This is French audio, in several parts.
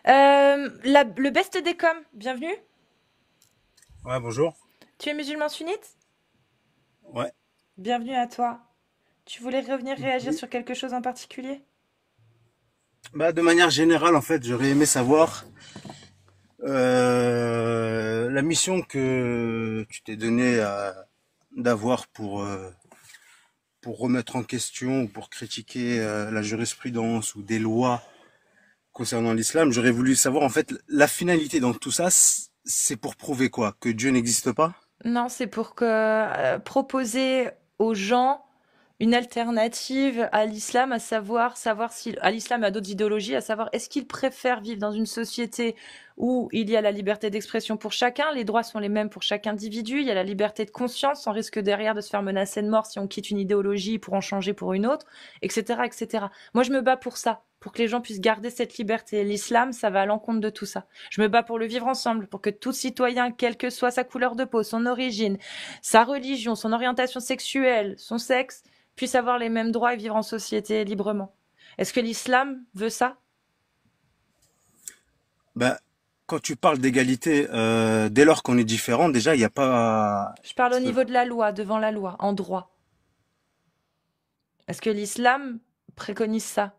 Le best des coms, bienvenue. Ouais, bonjour. Tu es musulman sunnite? Ouais. Bienvenue à toi. Tu voulais revenir réagir Ok. sur quelque chose en particulier? Bah, de manière générale, en fait, j'aurais aimé savoir la mission que tu t'es donnée d'avoir pour remettre en question ou pour critiquer la jurisprudence ou des lois concernant l'islam. J'aurais voulu savoir, en fait, la finalité dans tout ça, c'est pour prouver quoi? Que Dieu n'existe pas? Non, c'est pour que proposer aux gens une alternative à l'islam, à savoir si à l'islam et à d'autres idéologies, à savoir est-ce qu'ils préfèrent vivre dans une société où il y a la liberté d'expression pour chacun, les droits sont les mêmes pour chaque individu, il y a la liberté de conscience sans risque derrière de se faire menacer de mort si on quitte une idéologie pour en changer pour une autre, etc., etc. Moi, je me bats pour ça, pour que les gens puissent garder cette liberté. L'islam, ça va à l'encontre de tout ça. Je me bats pour le vivre ensemble, pour que tout citoyen, quelle que soit sa couleur de peau, son origine, sa religion, son orientation sexuelle, son sexe, puissent avoir les mêmes droits et vivre en société librement. Est-ce que l'islam veut ça? Bah, quand tu parles d'égalité, dès lors qu'on est différent, déjà, il n'y a pas... Je parle au niveau de la loi, devant la loi, en droit. Est-ce que l'islam préconise ça?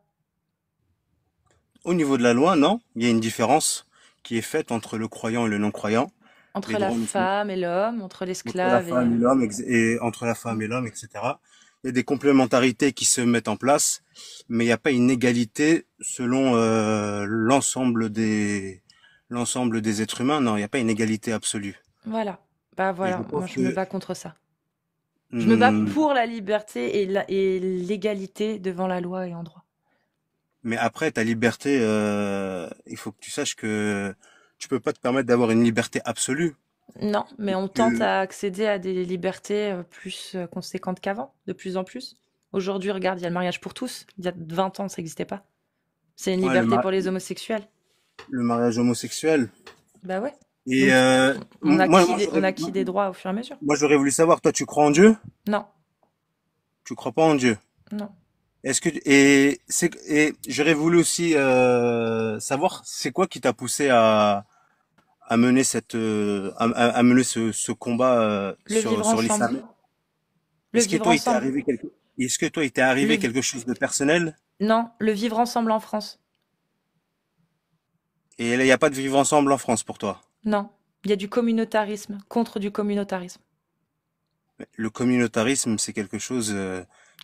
Au niveau de la loi, non, il y a une différence qui est faite entre le croyant et le non-croyant. Les Entre la droits ne sont femme et l'homme, entre entre la l'esclave et... femme et l'homme, et entre la femme et l'homme, etc. Il y a des complémentarités qui se mettent en place, mais il n'y a pas une égalité selon l'ensemble des êtres humains. Non, il n'y a pas une égalité absolue. Voilà. Bah Et je voilà, moi pense je me que bats contre ça. Je me bats hum, pour la liberté et l'égalité devant la loi et en droit. mais après ta liberté, il faut que tu saches que tu peux pas te permettre d'avoir une liberté absolue. Non, mais on tente Que à accéder à des libertés plus conséquentes qu'avant, de plus en plus. Aujourd'hui, regarde, il y a le mariage pour tous. Il y a 20 ans, ça n'existait pas. C'est une ouais, liberté pour les homosexuels. le mariage homosexuel. Bah ouais. Et Donc, moi, moi, on j'aurais, acquis des droits au fur et à mesure. moi, j'aurais voulu savoir, toi, tu crois en Dieu? Non, Tu crois pas en Dieu? non. Et j'aurais voulu aussi savoir, c'est quoi qui t'a poussé à mener à mener ce combat Le vivre sur ensemble. l'islam? Le vivre ensemble. Est-ce que toi, il t'est arrivé Le, quelque chose de personnel? non, le vivre ensemble en France. Et il n'y a pas de vivre ensemble en France pour toi? Non. Il y a du communautarisme, contre du communautarisme, Le communautarisme, c'est quelque chose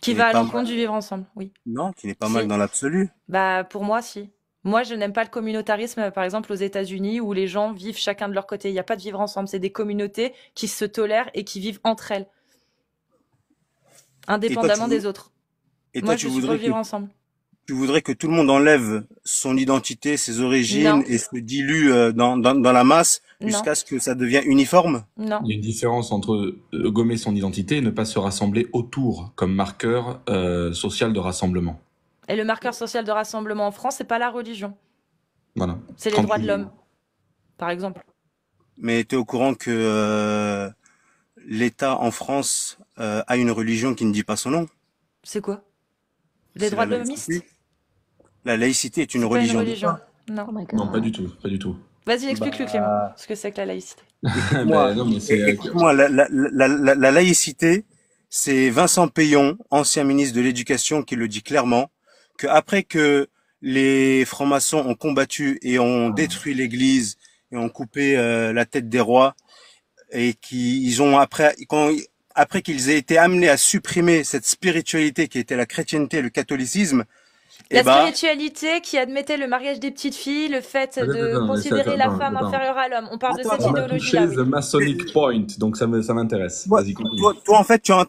qui qui n'est va à pas l'encontre mal, du vivre ensemble, oui. non, qui n'est pas mal Si. dans l'absolu. Bah, pour moi, si. Moi, je n'aime pas le communautarisme, par exemple, aux États-Unis, où les gens vivent chacun de leur côté. Il n'y a pas de vivre ensemble. C'est des communautés qui se tolèrent et qui vivent entre elles, Et toi, tu indépendamment vou- des autres. et toi, Moi, je suis pour le vivre ensemble. tu voudrais que tout le monde enlève son identité, ses origines Non, et se dilue dans la masse non, jusqu'à ce que ça devienne uniforme? non. Il y a une différence entre gommer son identité et ne pas se rassembler autour comme marqueur social de rassemblement. Et le marqueur social de rassemblement en France, c'est pas la religion. Voilà. C'est les Quand droits de tu... l'homme, par exemple. Mais tu es au courant que l'État en France a une religion qui ne dit pas son nom? C'est quoi? Les C'est droits la de l'homiste? laïcité. La laïcité est une C'est pas une religion religion. d'État. Non. Oh my Non, pas du God. tout, pas du tout. Vas-y, explique-le, Clément. Bah, Ce que c'est que la laïcité. écoute-moi, Ben non, mais c'est... écoute-moi, la laïcité, c'est Vincent Peillon, ancien ministre de l'Éducation, qui le dit clairement, que après que les francs-maçons ont combattu et ont détruit l'Église et ont coupé la tête des rois, et qu'ils ont après qu'ils aient été amenés à supprimer cette spiritualité qui était la chrétienté, le catholicisme, eh La ben, spiritualité qui admettait le mariage des petites filles, le fait Attends, de attends, considérer la femme attends. inférieure à l'homme. On parle de attends, cette On attends, a idéologie-là, touché oui. the Masonic Point, donc ça m'intéresse. toi, Vas-y, continue. en fait, tu es en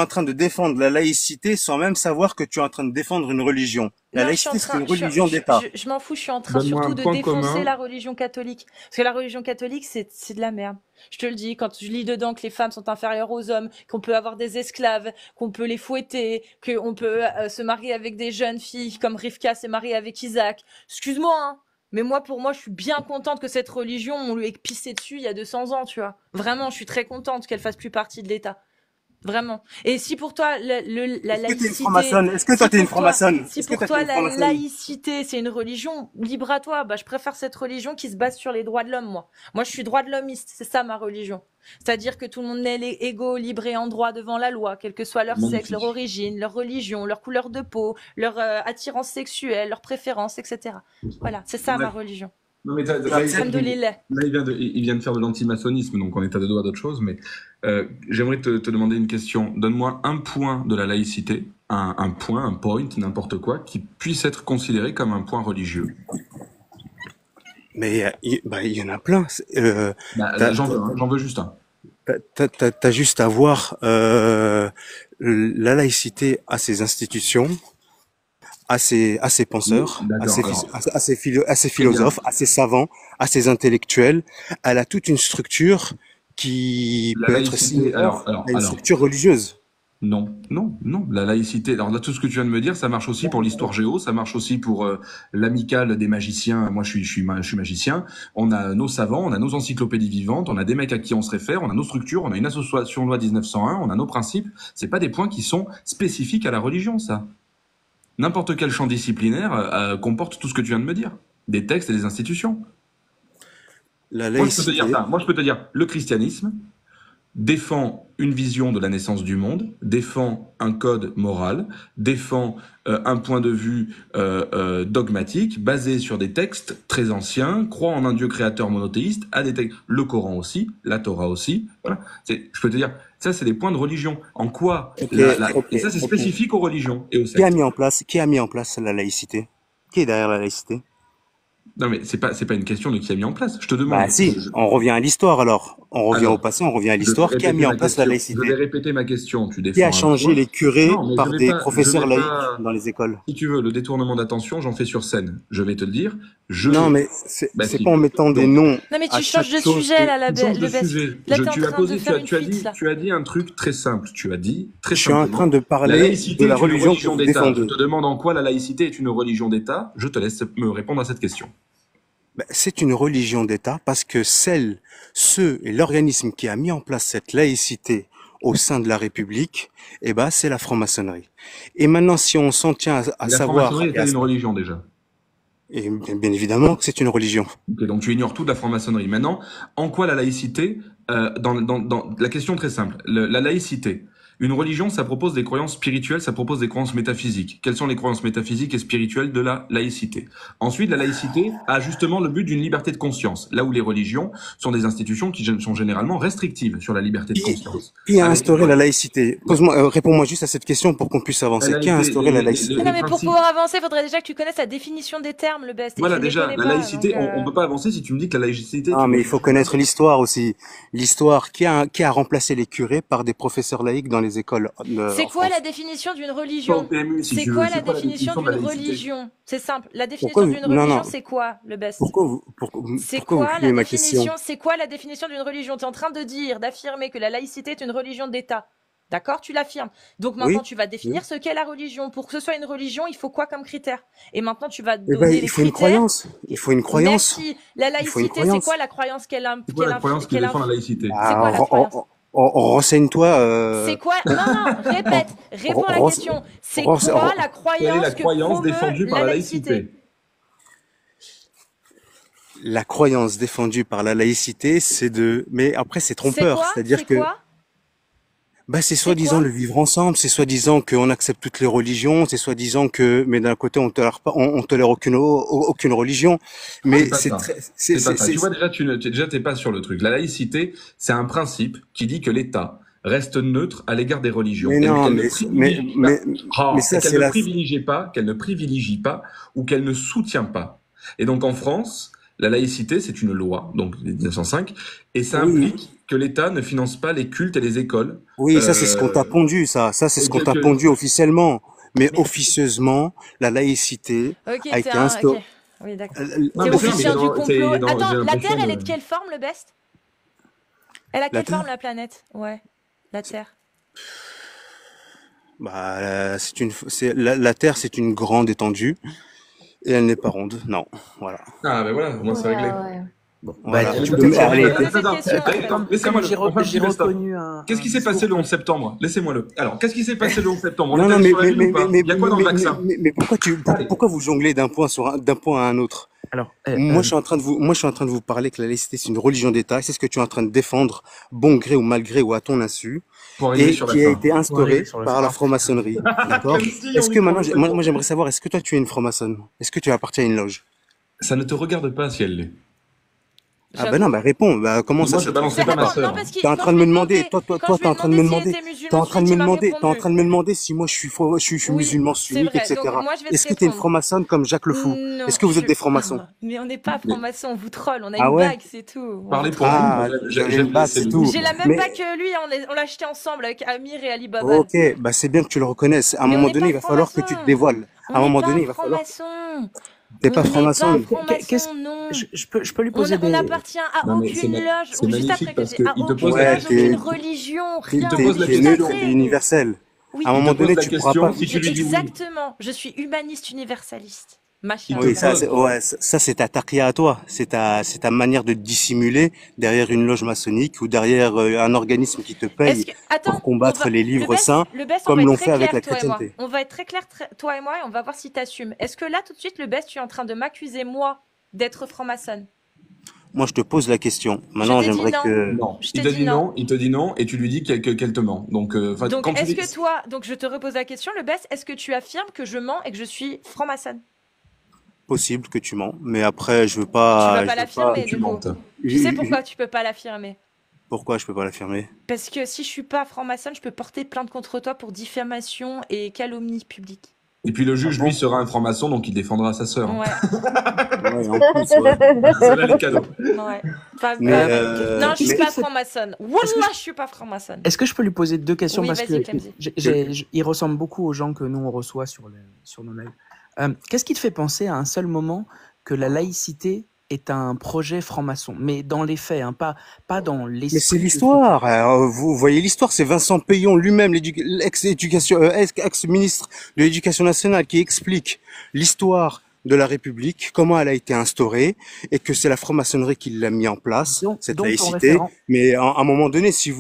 train de défendre la laïcité sans même savoir que tu es en train de défendre une religion. La Non, je suis en laïcité, c'est train, une religion d'État. je m'en fous, je suis en train Donne-moi un surtout de point défoncer commun. la religion catholique. Parce que la religion catholique, c'est de la merde. Je te le dis, quand je lis dedans que les femmes sont inférieures aux hommes, qu'on peut avoir des esclaves, qu'on peut les fouetter, qu'on peut se marier avec des jeunes filles, comme Rivka s'est mariée avec Isaac. Excuse-moi, hein. Mais moi, pour moi, je suis bien contente que cette religion, on lui ait pissé dessus il y a 200 ans, tu vois. Vraiment, je suis très contente qu'elle fasse plus partie de l'État. Vraiment. Et si pour toi, la Est-ce que t'es une laïcité, franc-maçonne? Est-ce que toi si t'es une pour toi, franc-maçonne? si Est-ce que pour toi t'es toi une la franc-maçonne? laïcité, c'est une religion, libre à toi, bah, je préfère cette religion qui se base sur les droits de l'homme, moi. Moi, je suis droit de l'hommiste, c'est ça ma religion. C'est-à-dire que tout le monde est égaux, libre et en droit devant la loi, quel que soit leur sexe, leur Magnifique. origine, leur religion, leur couleur de peau, leur attirance sexuelle, leur préférence, etc. Voilà, c'est ça ma Ouais. religion. Non, mais Tu là, Alhamdoulilah. il vient de faire de l'antimaçonnisme, donc on est à deux doigts d'autre chose, mais j'aimerais te demander une question. Donne-moi un point de la laïcité, un point, un point, n'importe quoi, qui puisse être considéré comme un point religieux. Mais il y en a plein. Bah, T'as, j'en veux juste un. t'as juste à voir la laïcité à ses institutions, à ses penseurs, D'accord, alors, à ses très bien. philosophes, à ses savants, à ses intellectuels. Elle a toute une structure qui La peut être laïcité, similaire à une structure religieuse. non, non, non. La laïcité, alors là, tout ce que tu viens de me dire, ça marche aussi pour l'histoire géo, ça marche aussi pour l'amicale des magiciens. Moi, je suis magicien. On a nos savants, on a nos encyclopédies vivantes, on a des mecs à qui on se réfère, on a nos structures, on a une association loi 1901, on a nos principes. C'est pas des points qui sont spécifiques à la religion, ça. N'importe quel champ disciplinaire comporte tout ce que tu viens de me dire. Des textes et des institutions. La Moi, je peux te dire laïcité, ça. Moi, je peux te dire le christianisme défend une vision de la naissance du monde, défend un code moral, défend un point de vue dogmatique basé sur des textes très anciens, croit en un Dieu créateur monothéiste, a des textes, le Coran aussi, la Torah aussi. Voilà. Je peux te dire, ça c'est des points de religion. En quoi ok, et ça c'est ok. spécifique aux religions et aux sectes. Qui a mis en place la laïcité? Qui est derrière la laïcité? Non mais c'est pas une question de qui a mis en place. Je te Bah demande. si, on revient à l'histoire alors. On revient au Alors, passé, on revient à je vais l'histoire. Qui a répéter mis en ma place la question. Je vais laïcité? répéter ma question. Tu Qui a défends un changé point. les curés Non, mais par des je professeurs vais laïcs pas. dans les écoles? Si tu veux, le détournement d'attention, j'en fais sur scène. Je vais te le dire. Non, Je. mais Bah c'est pas si. en mettant des Donc, noms Non mais à tu changes chaque de chose sujet que là, on change de le best. sujet. Là t'es en Tu as train de posé, faire une fuite là. tu as dit un truc très simple. Tu as dit très je suis en train simplement, de la parler de laïcité la est une religion que religion vous d'État. Je défendez. te demande en quoi la laïcité est une religion d'État. Je te laisse me répondre à cette question. Ben, c'est une religion d'État parce que ceux et l'organisme qui a mis en place cette laïcité au sein de la République, eh ben, c'est la franc-maçonnerie. Et maintenant, si on s'en tient à Mais la savoir, franc-maçonnerie est-elle une religion déjà? et bien évidemment que c'est une religion. Ok, donc tu ignores toute la franc-maçonnerie. Maintenant, en quoi la laïcité, dans la question très simple, la laïcité, une religion, ça propose des croyances spirituelles, ça propose des croyances métaphysiques. Quelles sont les croyances métaphysiques et spirituelles de la laïcité? Ensuite, la laïcité a justement le but d'une liberté de conscience, là où les religions sont des institutions qui sont généralement restrictives sur la liberté de Qui, conscience. qui a Avec instauré la laïcité? Réponds-moi juste à cette question pour qu'on puisse la avancer. Qui a laïcité, instauré la laïcité? Non, les mais pour principes. pouvoir avancer, il faudrait déjà que tu connaisses la définition des termes, le best, et Voilà, tu ne les déjà, connais la pas, donc laïcité, on peut pas avancer si tu me dis que la laïcité est Ah, une mais il religion faut d'État. connaître l'histoire aussi. L'histoire, qui a remplacé les curés par des professeurs laïcs dans les écoles c'est en quoi la France? définition d'une Pas au religion? PMU, si C'est tu veux. quoi la C'est quoi la définition définition de d'une la laïcité? religion? C'est simple. La Pourquoi définition d'une non, religion, non. c'est quoi, le best? C'est Pourquoi vous quoi la fuyez ma question? définition? C'est quoi la définition d'une religion? Tu es en train de dire, d'affirmer que la laïcité est une religion d'État. D'accord? Tu l'affirmes. Donc maintenant, Oui? tu vas Oui. définir ce qu'est la religion. Pour que ce soit une religion, il faut quoi comme critère? Et maintenant, tu vas Eh ben, donner il les faut une critères. croyance. Il faut une croyance. Merci. La Il faut une laïcité, c'est quoi croyance. la croyance C'est quoi la croyance qui défend la laïcité? c'est Bah, quoi la croyance? renseigne-toi. C'est quoi? Non, non, répète. Réponds à la Rense- question. C'est rense- quoi la Quelle est la croyance que croyance promeut défendue par la la laïcité? laïcité? La croyance défendue par la laïcité, mais après c'est C'est trompeur. quoi? C'est-à-dire C'est que, quoi? bah, c'est C'est soi-disant quoi? le vivre ensemble, c'est soi-disant qu'on accepte toutes les religions, c'est soi-disant mais d'un côté on tolère pas, on tolère aucune religion. C'est Mais pas c'est ça. très, C'est pas ça. Tu vois, déjà, déjà, t'es pas sur le truc. La laïcité, c'est un principe qui dit que l'État reste neutre à l'égard des religions. mais Et non, qu'elle ne privilégie pas. mais Et ça qu'elle c'est ne privilégie pas, ou qu'elle ne soutient pas. Et donc, en France, la laïcité, c'est une loi, donc 1905, et ça oui, implique que l'État ne finance pas les cultes et les écoles. oui, ça c'est ce qu'on t'a pondu, ça c'est ce Et qu'on t'a quelques... pondu officiellement. Mais Mais officieusement, la laïcité ok, a t'es été un. Ok. instaurée. Oui, d'accord. Non, T'es mais c'est officier du complot. j'ai Attends, la l'impression Terre, elle de... est de quelle forme, le best? Elle a La quelle forme, Terre, la planète? Ouais, la Terre. bah, la Terre, c'est une grande étendue et elle n'est pas ronde. Non, voilà. Ah, ben voilà, au moins Ouais, c'est réglé. ouais. Bon, Voilà. tu Tu peux peux, me Je vais allez, poser des Attends, questions après. laissez-moi j'ai le. Enfin, j'ai petit stop. reconnu Qu'est-ce qui s'est discours passé le 11 septembre? Laissez-moi-le. Alors, qu'est-ce qui s'est passé le 11 septembre? On non, est non, allé sur la Lune ou pas? Il y a quoi dans le vaccin? mais Allez. pourquoi vous jonglez d'un point à un autre? Alors, Moi, je suis en train de vous parler que la laïcité, c'est une religion d'État, et c'est ce que tu es en train de défendre, bon gré ou mal gré ou à ton insu, Pour arriver et sur la qui a fin. été pour arriver instauré sur le par la fin. franc-maçonnerie. D'accord? Comme si on Est-ce y que maintenant, prononçait moi, pas. j'aimerais savoir, est-ce que toi, tu es une franc-maçonne? Est-ce que tu appartiens à une loge? Ça ne te regarde pas si elle l'est. Ah ben non, J'avoue. bah réponds, bah comment ça Moi, se je fait? balancerai pas ma Attends, non, sœur. parce T'es en que quand train je de lui me ai demander, demandé, toi, t'es en train de me s'il demander, était musulman, ensuite il m'a t'es en répondu. train de me demander si moi je suis Oui, musulman c'est sunnite, vrai. Donc etc. moi je vais te Est-ce que t'es une répondre. franc-maçonne comme Jacques Le Fou? Non, Est-ce que vous êtes des francs-maçons? Mais on n'est pas Mais franc-maçon, on vous troll, on a Ah une ouais? bague, c'est tout. On vous parlez pour vous, troll. moi, Ah, vous avez une j'aime bague, laisser c'est le tout. doute, J'ai moi. la même Mais, bague que lui, on l'a acheté ensemble avec Amir et Alibaba. ok, bah c'est bien que tu le reconnaisses. À un Mais on moment n'est donné, pas il va falloir que tu te franc-maçon. dévoiles. On À un n'est moment pas donné, il va falloir que franc-maçon. t'es On pas n'est pas franc-maçonne. Qu'est-ce franc-maçon, non. je peux lui poser On des. n'appartient à Non, mais aucune loge, c'est ou juste magnifique après que parce j'ai à qu'il te pose aucune la Ouais, loge, aucune question. religion, rien. te pose la Juste neutre, question. t'es après. universel. Oui, À un Il te moment pose donné, la tu pourras question pas. si tu lui dis oui. exactement. Je suis humaniste universaliste. Il te Oui, Machallah. pose. ouais, ça c'est ta taqia à toi. C'est ta manière de dissimuler derrière une loge maçonnique ou derrière un organisme qui te Est-ce paye que attends, pour combattre les livres saints, le best, on va comme être l'ont très fait avec clair la toi et moi. chrétienté. On va être très clair toi et moi et on va voir si t'assumes. Est-ce que là tout de suite le best tu es en train de m'accuser moi d'être franc-maçonne? Moi, je te pose la question. Je Maintenant, t'ai dit j'aimerais non. que... Non. Je Il t'ai te dit dit non. non, il te dit non, et tu lui dis qu'elle te ment. Donc, Donc quand tu est-ce dis. que toi, donc je te repose la question, le best, est-ce que tu affirmes que je mens et que je suis franc-maçonne? Possible que tu mens, mais après, Tu vas pas je veux pas, l'affirmer Tu du coup. mentes. Tu sais je- pourquoi tu peux pas l'affirmer? pourquoi je peux pas l'affirmer? Parce que si je suis pas franc-maçonne, je peux porter plainte contre toi pour diffamation et calomnie publique. Et puis le Ah juge, bon? lui, sera un franc-maçon, donc il défendra sa sœur. Hein. Ouais, Ouais, en plus, ouais. Celle-là, les cadeaux. ouais. Mais, Non, je suis qu'est-ce pas qui fait- franc-maçonne. Est-ce que Wallah, je suis pas franc-maçonne. Est-ce que je peux lui poser deux questions Oui, parce vas-y, que Clemzy. il ressemble beaucoup aux gens que nous on reçoit sur nos mails. Qu'est-ce qui te fait penser à un seul moment que la laïcité est un projet franc-maçon, mais dans les faits, hein, pas dans l'esprit. Mais c'est de ce que l'histoire. Vous voyez l'histoire, c'est Vincent Payon lui-même, ex-ministre de l'Éducation nationale, qui explique l'histoire de la République, comment elle a été instaurée, et que c'est la franc-maçonnerie qui l'a mis en place, cette ton laïcité. référent. Mais à un moment donné, si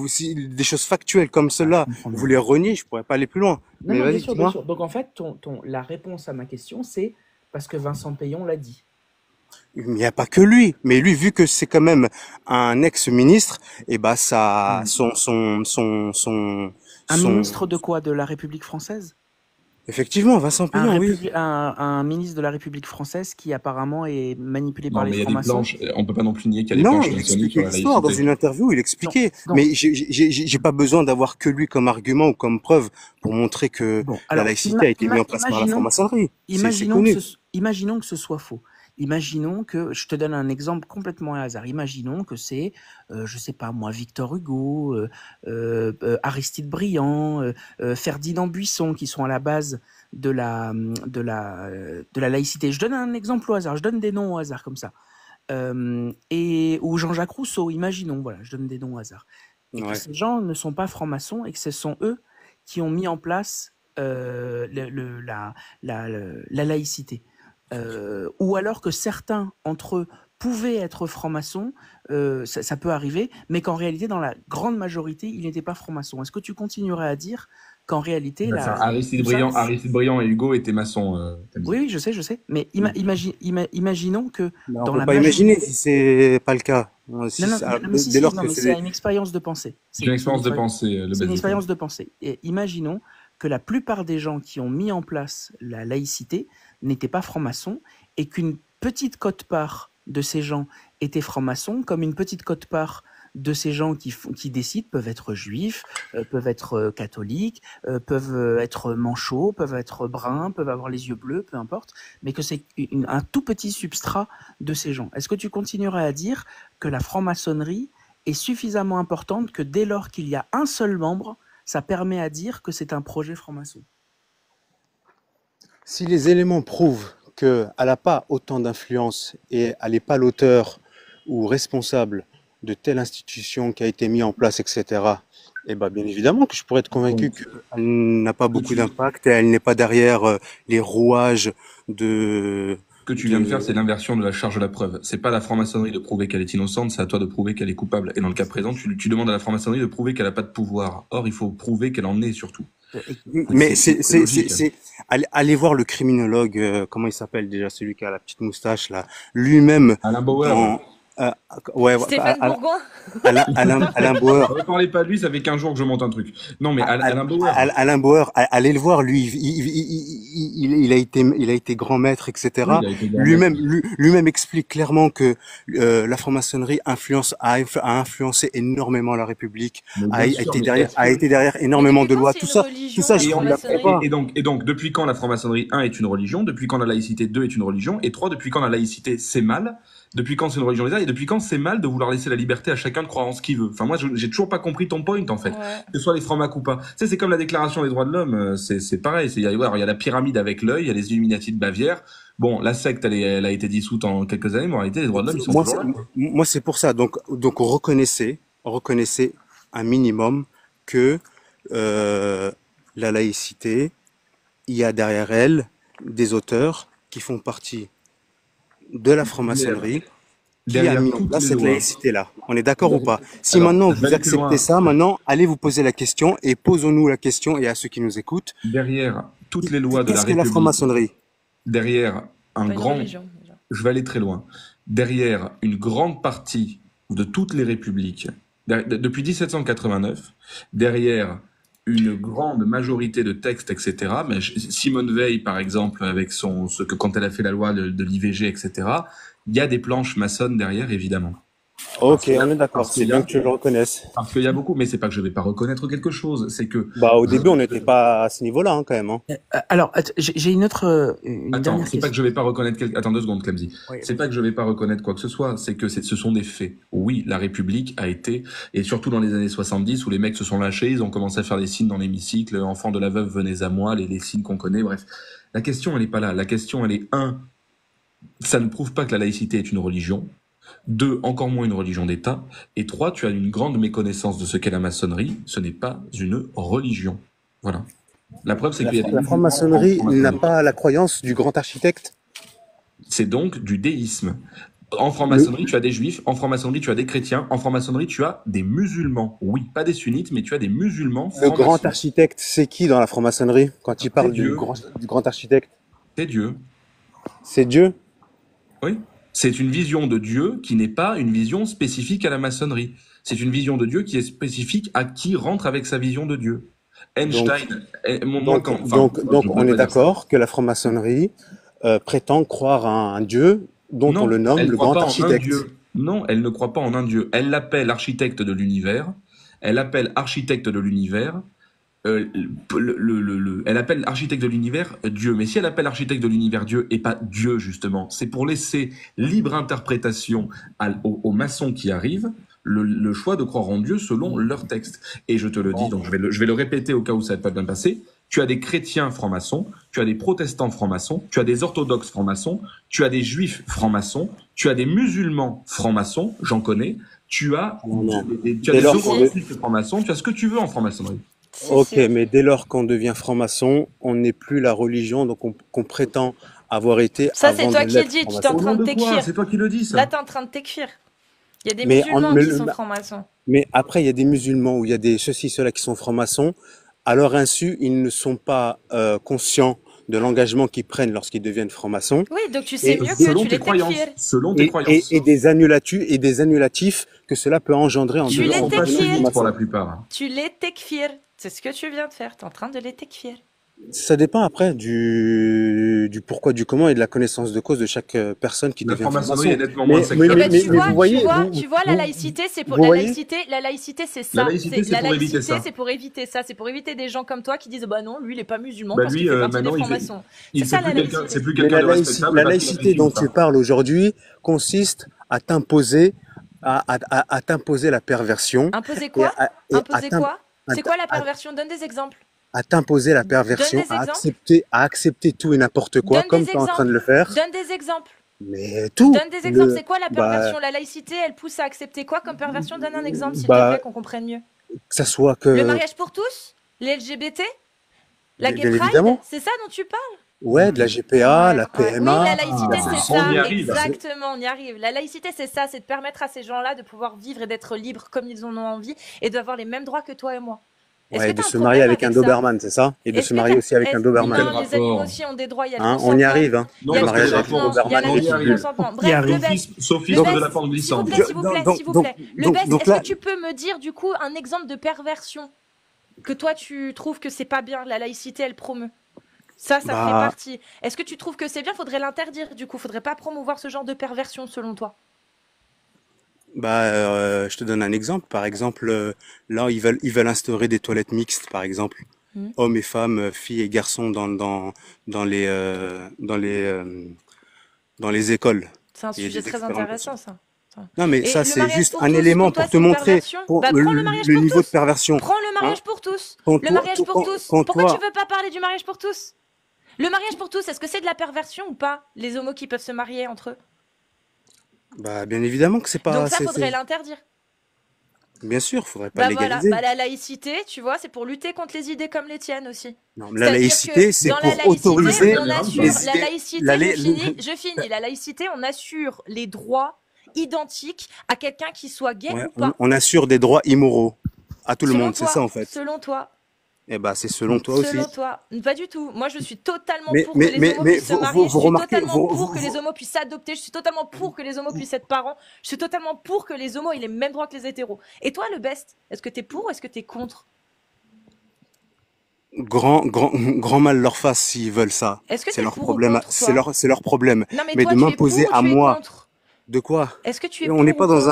des choses factuelles comme cela, Je comprends bien. vous les reniez, je pourrais pas aller plus loin. Non, Mais non, vas-y, bien sûr, bien dis-moi. sûr. Donc en fait, la réponse à ma question, c'est parce que Vincent Payon l'a dit. Il n'y a pas que lui, mais lui, vu que c'est quand même un ex-ministre, et bah ça, Un ministre de quoi? De la République française? effectivement, Vincent Payon, oui. Un ministre de la République française qui apparemment est manipulé Non, par mais il les y a des francs-maçons. planches. On peut pas non plus nier qu'il y a des Non, planches il maçonniques sur expliquait la l'histoire dans laïcité. une interview, il expliquait. Non. Mais j'ai pas besoin d'avoir que lui comme argument ou comme preuve pour montrer que Bon, la alors, laïcité a été mise en place par la franc-maçonnerie. C'est connu. Imaginons que ce soit faux. Imaginons que, je te donne un exemple complètement au hasard. Imaginons que c'est, je sais pas moi, Victor Hugo, Aristide Briand, Ferdinand Buisson qui sont à la base de la laïcité. Je donne un exemple au hasard. Je donne des noms au hasard comme ça. Ou Jean-Jacques Rousseau. Imaginons, voilà, je donne des noms au hasard. Et que ces gens ne sont pas francs-maçons et que ce sont eux qui ont mis en place la laïcité. Ou alors que certains entre eux pouvaient être francs-maçons, ça peut arriver, mais qu'en réalité, dans la grande majorité, ils n'étaient pas francs-maçons. Est-ce que tu continuerais à dire qu'en réalité... Aristide Briand et Hugo étaient maçons. Oui, je sais. Mais imaginons que... On ne peut pas imaginer si c'est pas le cas. C'est une expérience de pensée. C'est une expérience de pensée. C'est une expérience de pensée. Et imaginons que la plupart des gens qui ont mis en place la laïcité n'étaient pas francs-maçons et qu'une petite quote-part de ces gens étaient francs-maçons, comme une petite quote-part de ces gens qui décident peuvent être juifs, peuvent être catholiques, peuvent être manchots, peuvent être bruns, peuvent avoir les yeux bleus, peu importe, mais que c'est un tout petit substrat de ces gens. Est-ce que tu continuerais à dire que la franc-maçonnerie est suffisamment importante que dès lors qu'il y a un seul membre, ça permet à dire que c'est un projet franc-maçon? Si les éléments prouvent qu'elle n'a pas autant d'influence et elle n'est pas l'auteur ou responsable de telle institution qui a été mise en place, etc., eh ben, bien évidemment que je pourrais être convaincu qu'elle n'a pas beaucoup d'impact et elle n'est pas derrière les rouages de que tu viens de faire, c'est l'inversion de la charge de la preuve. C'est pas la franc-maçonnerie de prouver qu'elle est innocente, c'est à toi de prouver qu'elle est coupable. Et dans le cas présent, tu demandes à la franc-maçonnerie de prouver qu'elle a pas de pouvoir. Or, il faut prouver qu'elle en est surtout. Mais C'est logique. allez voir le criminologue, comment il s'appelle déjà, celui qui a la petite moustache là, lui-même Alain Bauer. dans, ouais, Stéphane Bourgoin. Alain Bauer. Ne parlez pas de lui, ça fait 15 jours que je monte un truc. Non, mais Alain Bauer. Alain Bauer, allez le voir, lui, il a été grand maître, etc. Oui, il a été grand Lui-même explique clairement que la franc-maçonnerie a influencé énormément la République, Mais a bien sûr, été mais derrière énormément depuis de quand lois, c'est tout une ça, religion, je la vous l'apprends franc-maçonnerie pas. et donc, depuis quand la franc-maçonnerie 1 est une religion, depuis quand la laïcité 2 est une religion, et 3, depuis quand la laïcité c'est mal, depuis quand c'est une religion des arts, et depuis quand c'est mal de vouloir laisser la liberté à chacun de croire en ce qu'il veut. Enfin, moi, j'ai toujours pas compris ton point, en fait. Ouais. Que ce soit les francs-macs ou pas. Tu sais, c'est comme la déclaration des droits de l'homme, c'est pareil. Il y a la pyramide avec l'œil, il y a les Illuminati de Bavière. Bon, la secte, elle a été dissoute en quelques années, mais en réalité, les droits de l'homme, ils sont toujours là. Moi, c'est pour ça. Donc, reconnaissez un minimum que la laïcité, il y a derrière elle des auteurs qui font partie de la franc-maçonnerie, qui a Derrière mis en toutes place les cette lois. laïcité-là. On est d'accord ou pas? Si Alors, maintenant je vais vous aller plus loin. acceptez ça, maintenant allez vous poser la question et posons-nous la question, et à ceux qui nous écoutent, Derrière toutes les lois de la qu'est-ce que la République, franc-maçonnerie? derrière un Pas une grand, religion, déjà. je vais aller très loin, derrière une grande partie de toutes les républiques, depuis 1789, derrière une grande majorité de textes, etc. Mais Simone Veil, par exemple, avec quand elle a fait la loi de l'IVG, etc., il y a des planches maçonnes derrière, évidemment. Ok, on est d'accord, parce c'est qu'il y bien a- que tu le reconnaisses. Parce qu'il y a beaucoup, mais c'est pas que je vais pas reconnaître quelque chose, c'est que Bah, au début, on n'était pas à ce niveau-là, hein, quand même. Hein. Alors, j'ai une autre, une Attends, dernière c'est pas question. que je vais pas reconnaître Attends 2 secondes, Clemzy. Oui. C'est pas que je vais pas reconnaître quoi que ce soit, c'est que ce sont des faits. Oui, la République a été, et surtout dans les années 70 où les mecs se sont lâchés, ils ont commencé à faire des signes dans l'hémicycle, enfants de la veuve, venez à moi, les signes qu'on connaît, bref. La question, elle est pas là. La question, elle est, ça ne prouve pas que la laïcité est une religion. 2, encore moins une religion d'État. Et 3, tu as une grande méconnaissance de ce qu'est la maçonnerie. Ce n'est pas une religion. Voilà. La preuve, c'est qu'il y a des La musulmans franc-maçonnerie en n'a franc-maçonnerie. pas la croyance du grand architecte. C'est donc du déisme. En franc-maçonnerie, tu as des juifs. En franc-maçonnerie, tu as des chrétiens. En franc-maçonnerie, tu as des musulmans. Oui, pas des sunnites, mais tu as des musulmans Le grand francs-maçons. architecte, c'est qui dans la franc-maçonnerie quand il parle Dieu. du grand architecte? C'est Dieu. C'est Dieu. Oui. C'est une vision de Dieu qui n'est pas une vision spécifique à la maçonnerie. C'est une vision de Dieu qui est spécifique à qui rentre avec sa vision de Dieu. Einstein, Donc, on est d'accord que la franc-maçonnerie prétend croire à un Dieu dont non, on le nomme elle le ne croit grand pas en un architecte. Dieu. Non, elle ne croit pas en un Dieu. Elle l'appelle architecte de l'univers. Elle appelle architecte de l'univers. Elle appelle architecte de l'univers Dieu. Mais si elle appelle architecte de l'univers Dieu et pas Dieu, justement, c'est pour laisser libre interprétation aux maçons qui arrivent le choix de croire en Dieu selon leur texte. Et je te le dis, donc je vais le répéter au cas où ça n'a pas bien passé. Tu as des chrétiens francs-maçons, tu as des protestants francs-maçons, tu as des orthodoxes francs-maçons, tu as des juifs francs-maçons, tu as des musulmans francs-maçons, j'en connais, tu as des eurocentristes francs-maçons, tu as ce que tu veux en franc-maçonnerie. Ok, mais dès lors qu'on devient franc-maçon, on n'est plus la religion donc qu'on prétend avoir été Ça, avant c'est toi de qui le l'être dis, tu franc-maçon. t'es en Au train nom de de quoi? t'écrire. C'est toi qui le dis, ça. Là, t'es en train de t'écrire. Il y a des Mais musulmans qui sont francs-maçons. Mais après, il y a des musulmans ou il y a des ceux-ci, ceux-là qui sont francs-maçons. À leur insu, ils ne sont pas conscients de l'engagement qu'ils prennent lorsqu'ils deviennent francs-maçons. Oui, donc tu sais Et mieux que Selon tu tes les croyances. t'écrire. Selon tes croyances. Et des annulatifs que cela peut engendrer en Tu Ils ne les sont pas t'écrire. sunnites pour la plupart. Tu les t'écrire. C'est ce que tu viens de faire. T'es en train de les t'écrire. Ça dépend après du pourquoi, du comment et de la connaissance de cause de chaque personne qui La devient franc-maçonnerie est franc-maçon. nettement moins Mais- sectaire. Eh ben, mais tu vois, vous voyez, tu vois, la laïcité, c'est pour vous la voyez laïcité, c'est ça. La laïcité, c'est pour éviter ça. c'est pour éviter ça. C'est pour éviter des gens comme toi qui disent, bah non, lui, il est pas musulman Bah, parce lui, qu'il fait partie des maintenant, francs-maçons. Il C'est ça, c'est la plus quelqu'un, laïcité. c'est plus Mais quelqu'un la, de respectable. la parce qu'il a laïcité vécu dont ça. tu parles aujourd'hui consiste à t'imposer à t'imposer la perversion Imposer et quoi? et Imposer quoi? à- C'est quoi la à- perversion? Donne des exemples. à t'imposer la perversion, Donne des à accepter tout et n'importe quoi, Donne comme des tu es en train de le exemples. faire. Donne des exemples. Mais tout. Donne des exemples. C'est quoi la bah, perversion? La laïcité, elle pousse à accepter quoi comme perversion? Donne un exemple, s'il te bah, plaît, qu'on comprenne mieux. que ça soit que. Le mariage pour tous? Les LGBT? La Bien gay pride? évidemment. C'est ça dont tu parles? Ouais, de la GPA, Ouais, la ouais. Oui, la PMA. laïcité, c'est On ça, y arrive. exactement, on y arrive. La laïcité, c'est ça, c'est de permettre à ces gens-là de pouvoir vivre et d'être libres comme ils en ont envie et d'avoir les mêmes droits que toi et moi. Est-ce que Ouais, de tu as un se marier problème avec un avec ça? Doberman, c'est ça? Et de Est-ce se que marier aussi avec un Quel Doberman. Non, les animaux rapport? aussi ont des droits, il y a le Hein, on y consentement. arrive, hein. Il y Non, a le parce que les mariage avec un rapports, consentement, il y a Doberman, la on y question du arrive. consentement. y Bref, le arrive. best, Sophie, le sauve de best, la pente s'il vous glissante. plaît, s'il vous plaît, s'il vous plaît. Le best, Donc est-ce là, que tu peux me dire du coup un exemple de perversion que toi tu trouves que c'est pas bien, la laïcité elle promeut? Ça fait bah, partie. Est-ce que tu trouves que c'est bien? Faudrait l'interdire du coup, faudrait pas promouvoir ce genre de perversion selon toi. je te donne un exemple. Par exemple, là, ils veulent instaurer des toilettes mixtes, par exemple. Hmm. Hommes et femmes, filles et garçons dans les, dans les écoles. C'est un Il y a sujet des très expérimentations. intéressant ça. Ça. Non, mais Et ça, le c'est mariage juste pour un tous, élément pour toi pour te c'est une montrer perversion? Bah prends le mariage le pour niveau de tous. perversion. Prends le Hein? mariage pour tous. Quand Le toi, mariage pour tous. quand Pourquoi tu toi, veux pas parler du mariage pour tous? Le mariage pour tous, est-ce que c'est de la perversion ou pas? Les homos qui peuvent se marier entre eux. bah, bien évidemment que c'est Donc pas, ça, faudrait l'interdire. bien sûr, faudrait pas Bah le voilà, légaliser. bah la laïcité, tu vois, c'est pour lutter contre les idées comme les tiennes aussi. Non, mais la C'est-à-dire laïcité, que c'est dans la pour laïcité, autoriser on assure les la idées, laïcité, la, je finis. La laïcité, on assure les droits identiques à quelqu'un qui soit gay ouais, ou pas. on assure des droits immoraux à tout le monde, c'est ça en fait. Selon toi, Eh bah, c'est selon toi aussi. selon toi. Pas du tout. Moi, je suis totalement Mais, pour que mais, les mais, homos mais puissent se vous, marier. Je vous suis remarquez, totalement pour que les homos puissent s'adopter. Je suis totalement pour que les homos puissent être parents. Je suis totalement pour que les homos aient les mêmes droits que les hétéros. Et toi, le best, est-ce que t'es pour ou est-ce que t'es contre? grand mal leur face s'ils veulent ça. Est-ce que C'est t'es leur pour ou problème, contre, toi? c'est leur problème. Non, mais Mais toi, de tu es pour m'imposer ou à tu es moi, contre? de quoi? Est-ce que tu es On pour n'est ou pas dans contre?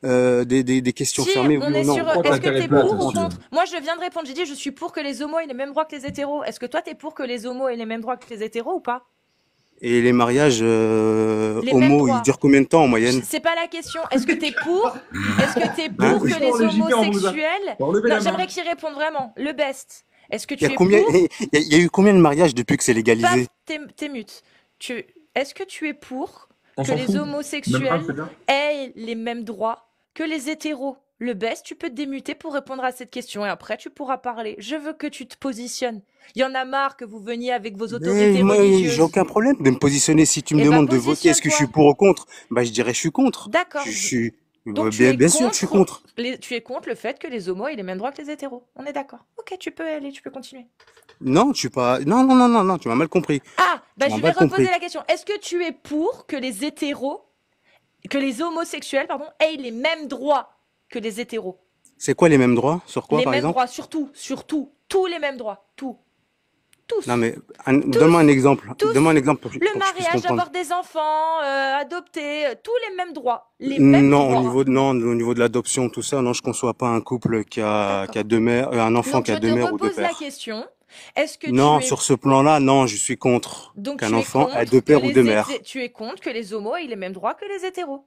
des questions Si, fermées, oui on ou est non. sur. Pourquoi Est-ce que t'intérêt t'es plate, pour ou monsieur? contre? Moi, je viens de répondre. J'ai dit, je suis pour que les homos aient les mêmes droits que les hétéros. Est-ce que toi, t'es pour que les homos aient les mêmes droits que les hétéros ou pas? Et les mariages Les mêmes homo, ils droits. durent combien de temps en moyenne? C'est pas la question. Est-ce que t'es pour? Est-ce que t'es Hein? pour que les Franchement, les JP, on vous a homosexuels. enlevé Non, la j'aimerais main. qu'il réponde vraiment. Le best. Est-ce que Il y a tu es combien, pour? il y a eu combien de mariages depuis que c'est Paf, légalisé? t'es mute. Est-ce que tu es pour On que s'en les fout. Même pas, homosexuels c'est bien. aient les mêmes droits que les hétéros? Le best, tu peux te démuter pour répondre à cette question et après tu pourras parler. Je veux que tu te positionnes. Il y en a marre que vous veniez avec vos Mais autorités moi, j'ai religieuses. aucun problème de me positionner. Si tu me Eh ben, demandes de voter, est-ce que je suis positionne-toi. pour ou contre? Bah, je dirais je suis contre. D'accord. Je suis, Donc tu bien, es bien sûr, je suis contre contre. tu es contre le fait que les homos aient les mêmes droits que les hétéros. On est d'accord. Ok, tu peux aller, tu peux continuer. Non, je suis pas, non, tu m'as mal compris. Ah, bah Tu m'as je vais mal reposer compris. la question. Est-ce que tu es pour que les hétéros, que les homosexuels, pardon, aient les mêmes droits que les hétéros? C'est quoi les mêmes droits? Sur quoi, Les par mêmes exemple? droits, surtout, tous les mêmes droits, tous, Non, mais, donne-moi un exemple. tous. Donne-moi un exemple pour Le que je puisse mariage, comprendre. avoir des enfants, adopter, tous les mêmes droits, les mêmes Non, droits. au niveau de l'adoption, tout ça, non, je conçois pas un couple qui a D'accord. deux mères, un enfant Donc qui je a te deux mères ou deux repose la pères. question. Est-ce que Non, tu es sur ce plan-là, non, je suis contre donc qu'un tu es enfant ait contre deux que pères ou deux les mères. tu es contre que les homos aient les mêmes droits que les hétéros?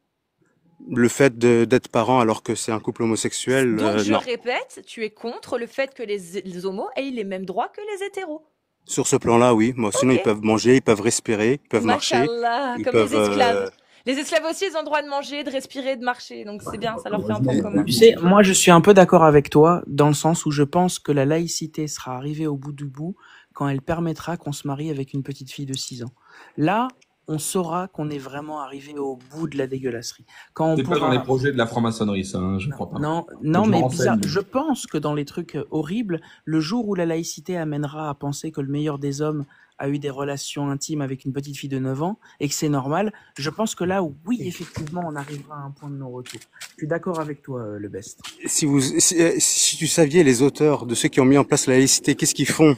Le fait d'être parent alors que c'est un couple homosexuel, Donc je non. répète, tu es contre le fait que les homos aient les mêmes droits que les hétéros. Sur ce plan-là, oui. Moi, sinon, ils Ok. peuvent manger, ils peuvent respirer, ils peuvent marcher, Machallah, ils comme peuvent. les esclaves. Les esclaves aussi, ils ont le droit de manger, de respirer, de marcher. Donc c'est bien, ça leur fait un point commun. Tu sais, moi je suis un peu d'accord avec toi dans le sens où je pense que la laïcité sera arrivée au bout du bout quand elle permettra qu'on se marie avec une petite fille de 6 ans. Là, on saura qu'on est vraiment arrivé au bout de la dégueulasserie. Quand on C'est pas dans pourra... les projets de la franc-maçonnerie, ça, hein, je crois pas. Non, Faut que je me mais renseigne. bizarre. Je pense que dans les trucs horribles, le jour où la laïcité amènera à penser que le meilleur des hommes a eu des relations intimes avec une petite fille de 9 ans et que c'est normal, je pense que là, oui, effectivement, on arrivera à un point de non-retour. Je suis d'accord avec toi, le best. Si tu saviez les auteurs de ceux qui ont mis en place la laïcité, qu'est-ce qu'ils font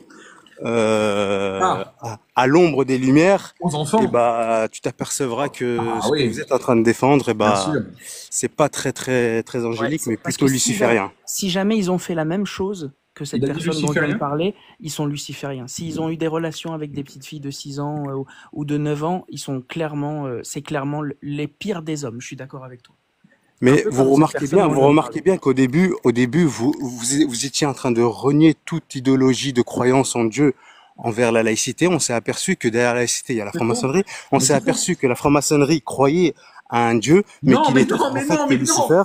à l'ombre des lumières, Aux enfants. et bah, tu t'apercevras que ce oui. que vous êtes en train de défendre, et Bien bah, sûr. c'est pas très angélique, Ouais, mais parce plutôt que luciférien. Si jamais ils ont fait la même chose que cette Il a dit personne dont je viens de luciférien parler, ils sont lucifériens. S'ils ont eu des relations avec des petites filles de 6 ans ou de 9 ans, ils sont clairement, c'est clairement les pires des hommes. Je suis d'accord avec toi. Un Mais peu vous comme cette remarquez personne bien, dont vous je viens de remarquez parler. bien qu'au début, vous étiez en train de renier toute idéologie de croyance en Dieu envers la laïcité. On s'est aperçu que derrière la laïcité, il y a la C'est faux. franc-maçonnerie. On Mais s'est c'est faux. aperçu que la franc-maçonnerie croyait à un Dieu, mais Non, qu'il mais était non, en mais fait non, que mais non. Lucifer.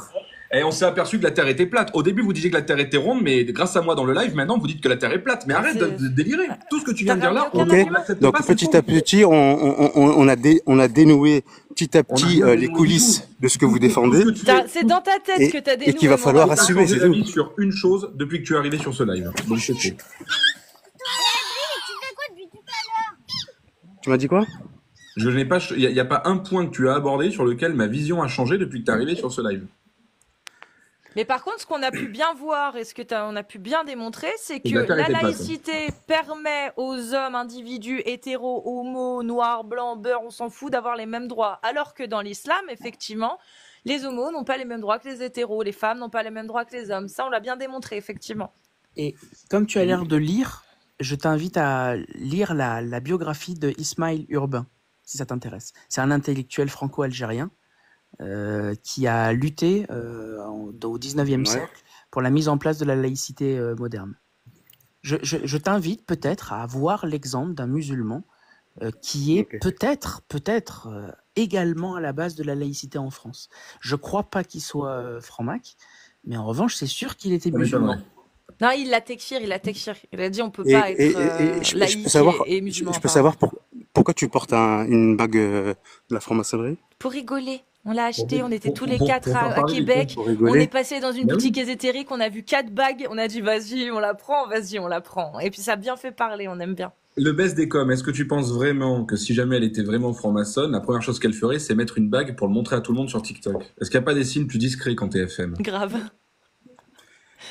Et on s'est aperçu que la Terre était plate. Au début, vous disiez que la Terre était ronde, mais grâce à moi dans le live, maintenant, vous dites que la Terre est plate. Mais arrête de délirer. Tout ce que tu viens de dire là, T'as Ok. ramené aucun l'accepte Donc pas, c'est petit à faux. petit, on a dénoué petit à On a petit rien les dénoué du tout. coulisses de ce que vous Tout ce défendez que tu es, C'est dans ta tête que t'as et qu'il va dénoué, falloir mon t'as assumer, changé c'est tout. d'avis sur une chose depuis que tu es arrivé sur ce live. Donc c'est faux. Tu m'as dit quoi? Je n'ai pas, il y a pas un point que tu as abordé sur lequel ma vision a changé depuis que tu es arrivé sur ce live. Mais par contre, ce qu'on a pu bien voir et on a pu bien démontrer, c'est que La Terre la était plate. laïcité permet aux hommes, individus, hétéros, homos, noirs, blancs, beurre, on s'en fout, d'avoir les mêmes droits. Alors que dans l'islam, effectivement, les homos n'ont pas les mêmes droits que les hétéros, les femmes n'ont pas les mêmes droits que les hommes. Ça, on l'a bien démontré, effectivement. Et comme tu as l'air de lire, je t'invite à lire la biographie de Ismaël Urbain, si ça t'intéresse. C'est un intellectuel franco-algérien qui a lutté au 19e Ouais. siècle pour la mise en place de la laïcité moderne. Je t'invite peut-être à voir l'exemple d'un musulman qui est Ok. peut-être également à la base de la laïcité en France. Je crois pas qu'il soit franc-mac, mais en revanche, c'est sûr qu'il était Ça musulman. m'étonnerait. Non, il l'a tekfir. Il a dit on peut Et, pas et, être je laïque peux savoir, et musulman. je peux pardon. savoir pourquoi tu portes une bague de la franc-maçonnerie? Pour rigoler. On l'a acheté, Pour- on était pour- tous les pour- quatre pour faire à parler des Québec. Pour On est rigoler? passé dans une Ben oui. boutique ésotérique, on a vu 4 bagues, on a dit vas-y, on la prend, vas-y, on la prend. Et puis ça a bien fait parler, on aime bien. Le best des coms, est-ce que tu penses vraiment que si jamais elle était vraiment franc-maçonne, la première chose qu'elle ferait, c'est mettre une bague pour le montrer à tout le monde sur TikTok? Est-ce qu'il n'y a pas des signes plus discrets quand t'es FM? Grave.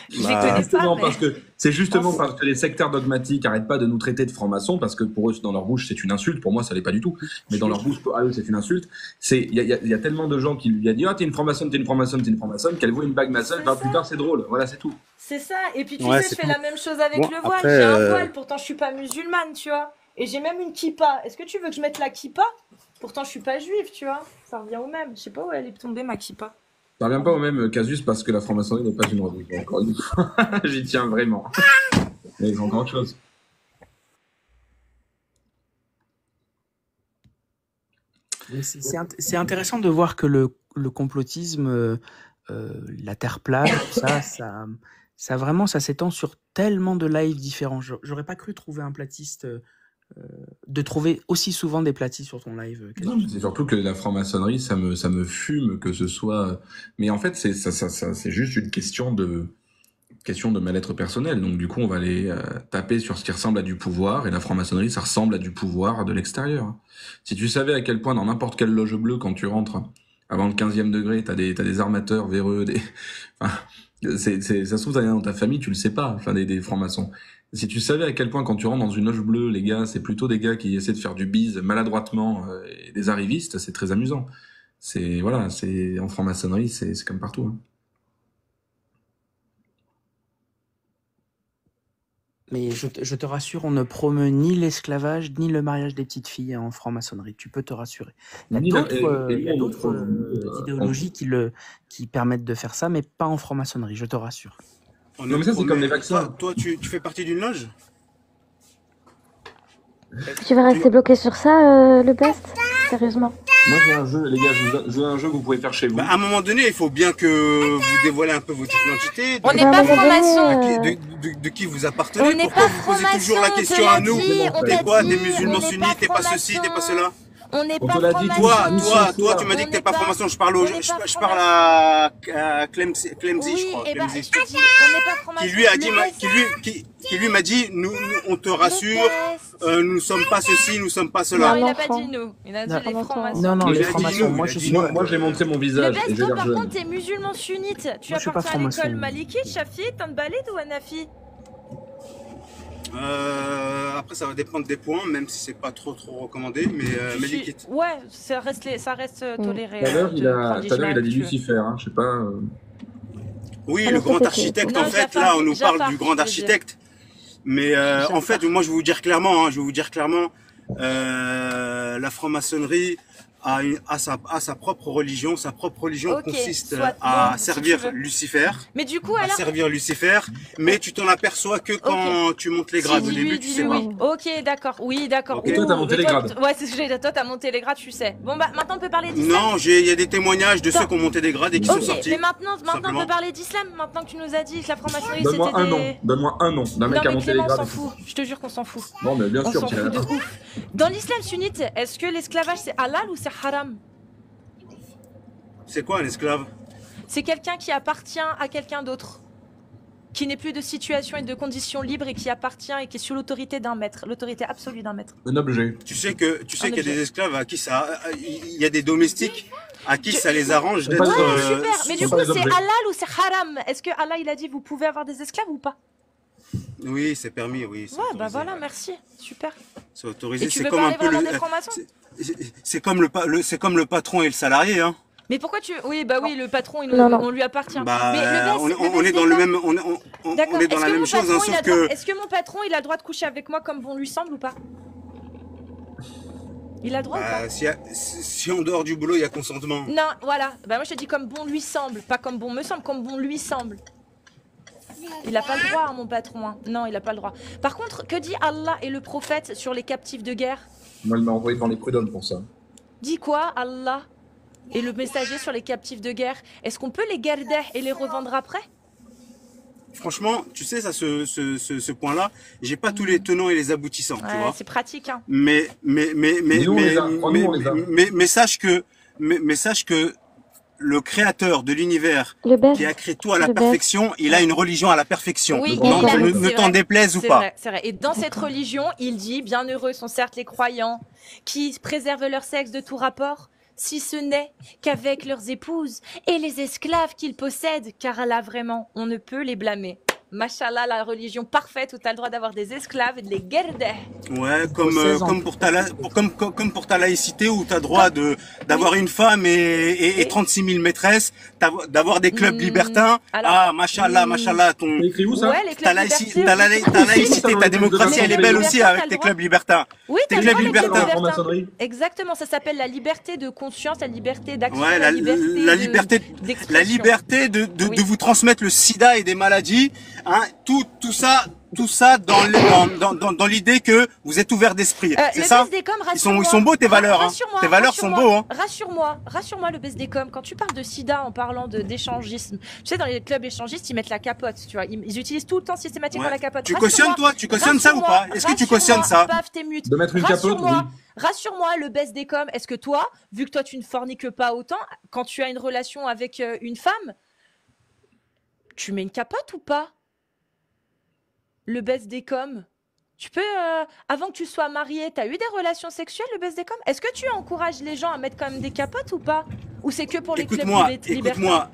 Je les Bah, connais pas, Justement, mais... parce que c'est justement Enfin. parce que les sectaires dogmatiques arrêtent pas de nous traiter de francs-maçons, parce que pour eux, dans leur bouche, c'est une insulte. Pour moi, ça l'est pas du tout. Mais dans leur bouche, à eux, c'est une insulte. Il y a tellement de gens qui lui ont dit, ah, t'es une franc-maçonne, t'es une franc-maçonne, t'es une franc-maçonne, qu'elle voit une bague maçonne, C'est bah, ça. putain, c'est drôle. Voilà, c'est tout. C'est ça. Et puis tu Ouais, sais, je c'est fais tout. la même chose avec Bon, le voile. après, J'ai un voile, pourtant je suis pas musulmane, tu vois. Et j'ai même une kippa. Est-ce que tu veux que je mette la kippa? Pourtant je suis pas juive, tu vois. Ça revient au même. Je sais pas où elle est tombée, ma kippa. Ça revient pas au même casus parce que la franc-maçonnerie n'est pas une religion. Encore une fois, j'y tiens vraiment. Mais c'est encore autre chose. Mais c'est intéressant de voir que le complotisme, la Terre plate, tout ça, ça vraiment, ça s'étend sur tellement de lives différents. J'aurais pas cru trouver un platiste, de trouver aussi souvent des platistes sur ton live. Non, mais c'est surtout que la franc-maçonnerie, ça me fume que ce soit. Mais en fait, c'est juste une question de mal-être personnel. Donc du coup, on va aller taper sur ce qui ressemble à du pouvoir, et la franc-maçonnerie, ça ressemble à du pouvoir de l'extérieur. Si tu savais à quel point dans n'importe quelle loge bleue, quand tu rentres, avant le 15e degré, t'as des armateurs véreux, enfin, ça se trouve, t'as dans ta famille, tu le sais pas, enfin, des francs-maçons. Si tu savais à quel point quand tu rentres dans une loge bleue, les gars, c'est plutôt des gars qui essaient de faire du bise maladroitement, et des arrivistes, c'est très amusant. Voilà, en franc-maçonnerie, c'est comme partout, hein. Mais je te rassure, on ne promeut ni l'esclavage, ni le mariage des petites filles en franc-maçonnerie. Tu peux te rassurer. Il y a d'autres idéologies qui permettent de faire ça, mais pas en franc-maçonnerie, je te rassure. Non, mais ça, c'est comme les vaccins. Toi, tu fais partie d'une loge? Tu vas rester bloqué sur ça, le best? Sérieusement? Moi, j'ai un jeu, les gars, je vous ai un jeu que vous pouvez faire chez vous. Bah, à un moment donné, il faut bien que vous dévoilez un peu votre identité. On n'est pas franc-maçon. De qui vous appartenez? On n'est Pourquoi pas vous posez franc-maçon, toujours la on question te l'a à nous? dit, on T'es t'a quoi? dit, T'es on musulman n'est sunni, pas t'es pas ceci, t'es pas cela? On n'est On pas te l'a dit, franc-maçon. Toi, tu m'as dit que t'es pas franc-maçon. Je parle à Clemzy, Oui, je crois. et bah, Clemzy. je te dis, on n'est pas franc-maçon. Qui lui a dit, Le best, qui lui m'a dit, nous, on te rassure, le best. nous sommes pas ceci, nous sommes pas Non, cela. il Non, a pas enfant. dit nous. Il a dit Non. les francs-maçons. Non, Il les a dit francs-maçons, nous, moi il a je dit suis... nous. Moi, j'ai montré mon Le visage et best, j'ai toi, l'air par jeune. contre, t'es musulman sunnite. Tu je suis pas appartiens à l'école franc-maçon. malikite, Shafi, Tanbalid ou Hanafi? Après, ça va dépendre des points, même si c'est pas trop recommandé, mais liquide. Ouais, ça reste toléré. Tout à l'heure, il a dit l'islam, Lucifer, hein, je sais pas. Oui, Ah, le mais grand ça, c'est architecte, Non, en fait, Jafar, là, on nous Jafar, parle du je grand veux architecte. Mais Jafar. en fait, moi, je vais vous dire clairement, la franc-maçonnerie, à sa propre religion. Sa propre religion Ok, consiste soit à bon, si tu servir veux. Lucifer, Mais du coup, à alors, servir Lucifer, mais tu t'en aperçois que quand tu montes les si, grades. Au dis-lui, début, tu sais dis-lui, pas. oui. Ok, d'accord, oui, d'accord. Ok. Et toi, t'as Ouh, monté et les toi, grades. ouais, c'est ce que j'allais dire. Toi, t'as monté les grades, tu sais. Bon, bah, maintenant, on peut parler d'islam. Non, il y a des témoignages de ceux Attends. qui ont monté des grades et qui Ok, sont Ok, sortis. mais maintenant, on Simplement. peut parler d'islam. Maintenant que tu nous as dit que la franc-maçonnerie, Donne-moi c'était un nom. des... Donne-moi un nom d'un mec Non, qui a mais monté les Clément, on grades. s'en fout. Je te jure qu'on s'en fout. Non, mais bien On sûr s'en qu'il y fout de a. ouf. Dans l'islam sunnite, est-ce que l'esclavage, c'est halal ou c'est haram? C'est quoi un esclave? C'est quelqu'un qui appartient à quelqu'un d'autre, qui n'est plus de situation et de conditions libres et qui appartient et qui est sous l'autorité d'un maître, l'autorité absolue d'un maître. Un objet. Tu sais qu'il y a objet. des esclaves à qui ça, il y a des domestiques à qui ça les arrange C'est d'être. pas des Ouais, objets. super. Mais du sont coup, pas des c'est objets. halal ou c'est haram? Est-ce que Allah, il a dit vous pouvez avoir des esclaves ou pas? Oui, c'est permis, oui. C'est Ouais, bah autorisé. voilà, merci. Super. C'est autorisé. Et tu C'est veux comme un parler peu vraiment le. des francs-maçons? C'est comme c'est comme le patron et le salarié, hein. Mais pourquoi tu... Oui, bah oui, le patron, Non, non. on lui appartient. Bah, Mais on est dans le même, on D'accord. est dans la même chose, hein, sauf que. Est-ce que mon patron, il a le droit de coucher avec moi comme bon lui semble ou pas? Il a le droit ou pas? Bah, si en dehors du boulot il y a consentement. Non, voilà. Bah moi je te dis comme bon lui semble, pas comme bon me semble, comme bon lui semble. Il a pas le droit, hein, mon patron. Hein. Non, il a pas le droit. Par contre, que dit Allah et le prophète sur les captifs de guerre? Moi, il m'a envoyé devant les prud'hommes pour ça. Dit quoi, Allah et le messager sur les captifs de guerre? Est-ce qu'on peut les garder et les revendre après? Franchement, tu sais, ça, ce point-là, j'ai pas tous les tenants et les aboutissants, tu Ouais, vois. c'est pratique, hein. Mais sache que le créateur de l'univers Le best. qui a créé tout à la Le best. perfection, il a une religion à la perfection. Oui, Donc, il a- ne c'est t'en vrai. déplaise ou C'est pas. vrai, c'est vrai. Et dans cette religion, il dit, bienheureux sont certes les croyants qui préservent leur sexe de tout rapport, si ce n'est qu'avec leurs épouses et les esclaves qu'ils possèdent, car là vraiment, on ne peut les blâmer. Machallah, la religion parfaite où tu as le droit d'avoir des esclaves et de les garder. Ouais, comme, 16 ans. comme pour ta laïcité où tu as droit d'avoir une femme et 36 000 maîtresses, d'avoir des clubs libertins. alors, Ah, machallah, C'est écrit où ça? Ouais, les ta clubs libertés. laïcité, ta démocratie, Les elle est clubs belle aussi libertins, avec t'as tes le clubs libertins. Oui, Tes t'as le clubs droit, les clubs libertins. libertins. Franc-maçonnerie. Exactement, ça s'appelle la liberté de conscience, la liberté d'action, Ouais, la liberté la liberté de Oui. vous transmettre le sida et des maladies, hein, tout ça dans l'idée que vous êtes ouvert d'esprit. C'est le ça? BSDCom, Ils sont rassure-moi. beaux tes valeurs, hein. Rassure-moi, Tes valeurs sont beaux, hein. Rassure-moi le BSDCom. Quand tu parles de sida en parlant d'échangisme, tu sais, dans les clubs échangistes, ils mettent la capote, tu vois. Ils utilisent tout le temps systématiquement Ouais. la capote. Tu cautionnes, toi? Tu cautionnes ça ou pas? Est-ce que tu cautionnes ça? Paf, t'es mute. De mettre une capote, oui. Rassure-moi, le BSDCom, est-ce que toi, vu que toi tu ne forniques pas autant, quand tu as une relation avec une femme, tu mets une capote ou pas? Le BSDCom, tu peux, avant que tu sois marié, t'as eu des relations sexuelles, le BSDCom? Est-ce que tu encourages les gens à mettre quand même des capotes ou pas? Ou c'est que pour les clubs libertins? Écoute-moi.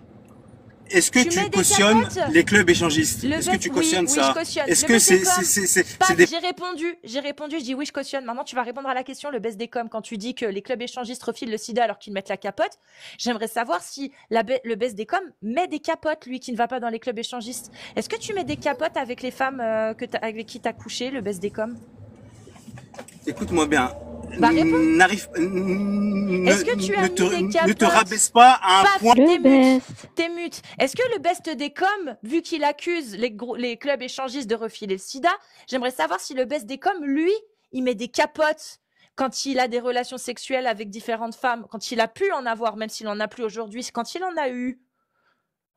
Est-ce que Tu tu mets des cautionnes capotes? les clubs échangistes? Le Est-ce que BS tu oui, cautionnes oui, ça? je cautionne. Est-ce Le que BSDCom, c'est Paf, des... j'ai répondu, je dis oui, je cautionne. Maintenant, tu vas répondre à la question, le BSDCom, quand tu dis que les clubs échangistes refilent le sida alors qu'ils mettent la capote, j'aimerais savoir si le BSDCom met des capotes, lui, qui ne va pas dans les clubs échangistes. Est-ce que tu mets des capotes avec les femmes avec qui t'as couché, le BSDCom? Écoute-moi bien. Bah, réponds. Est-ce que tu as mis des ne te capotes? rabaisse pas à un Paf, point. Le best. T'es mute. Est-ce que le BSDCom, vu qu'il accuse les clubs échangistes de refiler le sida, j'aimerais savoir si le BSDCom, lui, il met des capotes quand il a des relations sexuelles avec différentes femmes, quand il a pu en avoir, même s'il en a plus aujourd'hui, quand il en a eu.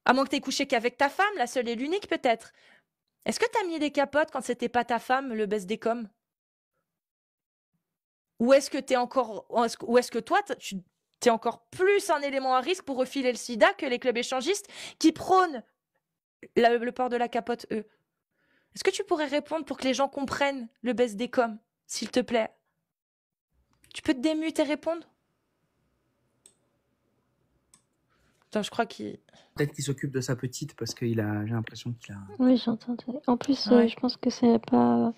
À moins que t'aies couché qu'avec ta femme, la seule et l'unique peut-être. Est-ce que t'as mis des capotes quand c'était pas ta femme, le BSDCom? Ou est-ce que toi, tu es encore plus un élément à risque pour refiler le sida que les clubs échangistes qui prônent le port de la capote, eux? Est-ce que tu pourrais répondre pour que les gens comprennent le BSDCom, s'il te plaît? Tu peux te démuter et répondre? Attends, je crois qu'il... Peut-être qu'il s'occupe de sa petite parce j'ai l'impression qu'il a. Oui, j'entends. En plus, Ouais. je pense que c'est pas.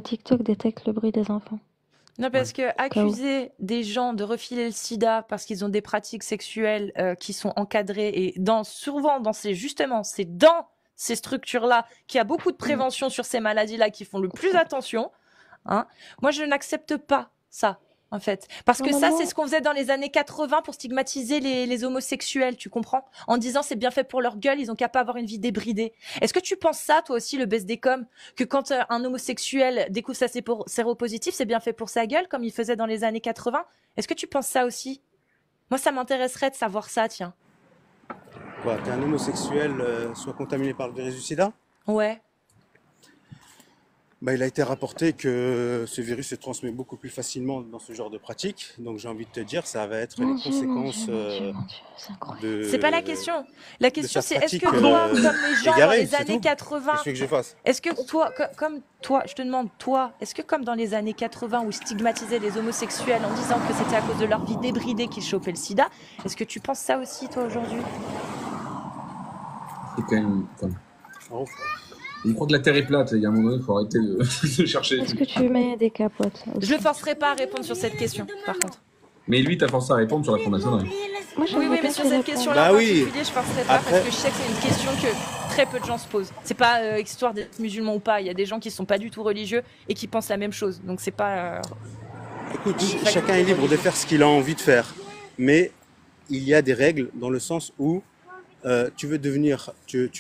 TikTok détecte le bruit des enfants. Non, parce que accuser des gens de refiler le sida parce qu'ils ont des pratiques sexuelles qui sont encadrées et souvent c'est dans ces structures-là qu'il y a beaucoup de prévention sur ces maladies-là qui font le plus attention. Hein. Moi, je n'accepte pas ça. en fait. Parce que ça, Normalement, c'est ce qu'on faisait dans les années 80 pour stigmatiser les homosexuels, tu comprends? En disant c'est bien fait pour leur gueule, ils ont qu'à pas avoir une vie débridée. Est-ce que tu penses ça, toi aussi, le baisse des coms, que quand un homosexuel découvre sa séropositif, c'est bien fait pour sa gueule, comme il faisait dans les années 80? Est-ce que tu penses ça aussi? Moi, ça m'intéresserait de savoir ça, tiens. Quoi, qu'un homosexuel soit contaminé par le virus du sida? Ouais. Bah, il a été rapporté que ce virus se transmet beaucoup plus facilement dans ce genre de pratique. Donc j'ai envie de te dire, ça va être mon les Dieu, mon Dieu, conséquences mon Dieu, mon Dieu, c'est incroyable. C'est pas la de, question. La de question, sa c'est est-ce pratique que toi, comme les gens dans égarée, les c'est années tout. 80, Qu'est-ce que je fasse? est-ce que toi, comme toi, je te demande, toi, est-ce que comme dans les années 80 où ils stigmatisaient les homosexuels en disant que c'était à cause de leur vie débridée qu'ils chopaient le sida, est-ce que tu penses ça aussi, toi, aujourd'hui? C'est quand même. Enfin, Oh. il croit que la Terre est plate. Il y a un moment donné, il faut arrêter de, de chercher. Est-ce que tu mets des capotes Je aussi? le forcerai pas à répondre sur cette question, par contre. Mais lui, t'as forcé à répondre sur la franc-maçonnerie. Moi, Oui, j'aimerais oui, mais bien sur qu'il cette réponde. question-là Bah en oui. particulier, je forcerai pas Après- parce que je sais que c'est une question que très peu de gens se posent. C'est pas histoire d'être musulman ou pas. Il y a des gens qui sont pas du tout religieux et qui pensent la même chose. Donc c'est pas. Écoute, Faculté chacun est libre de religieuse. faire ce qu'il a envie de faire. Mais il y a des règles dans le sens où tu veux devenir, tu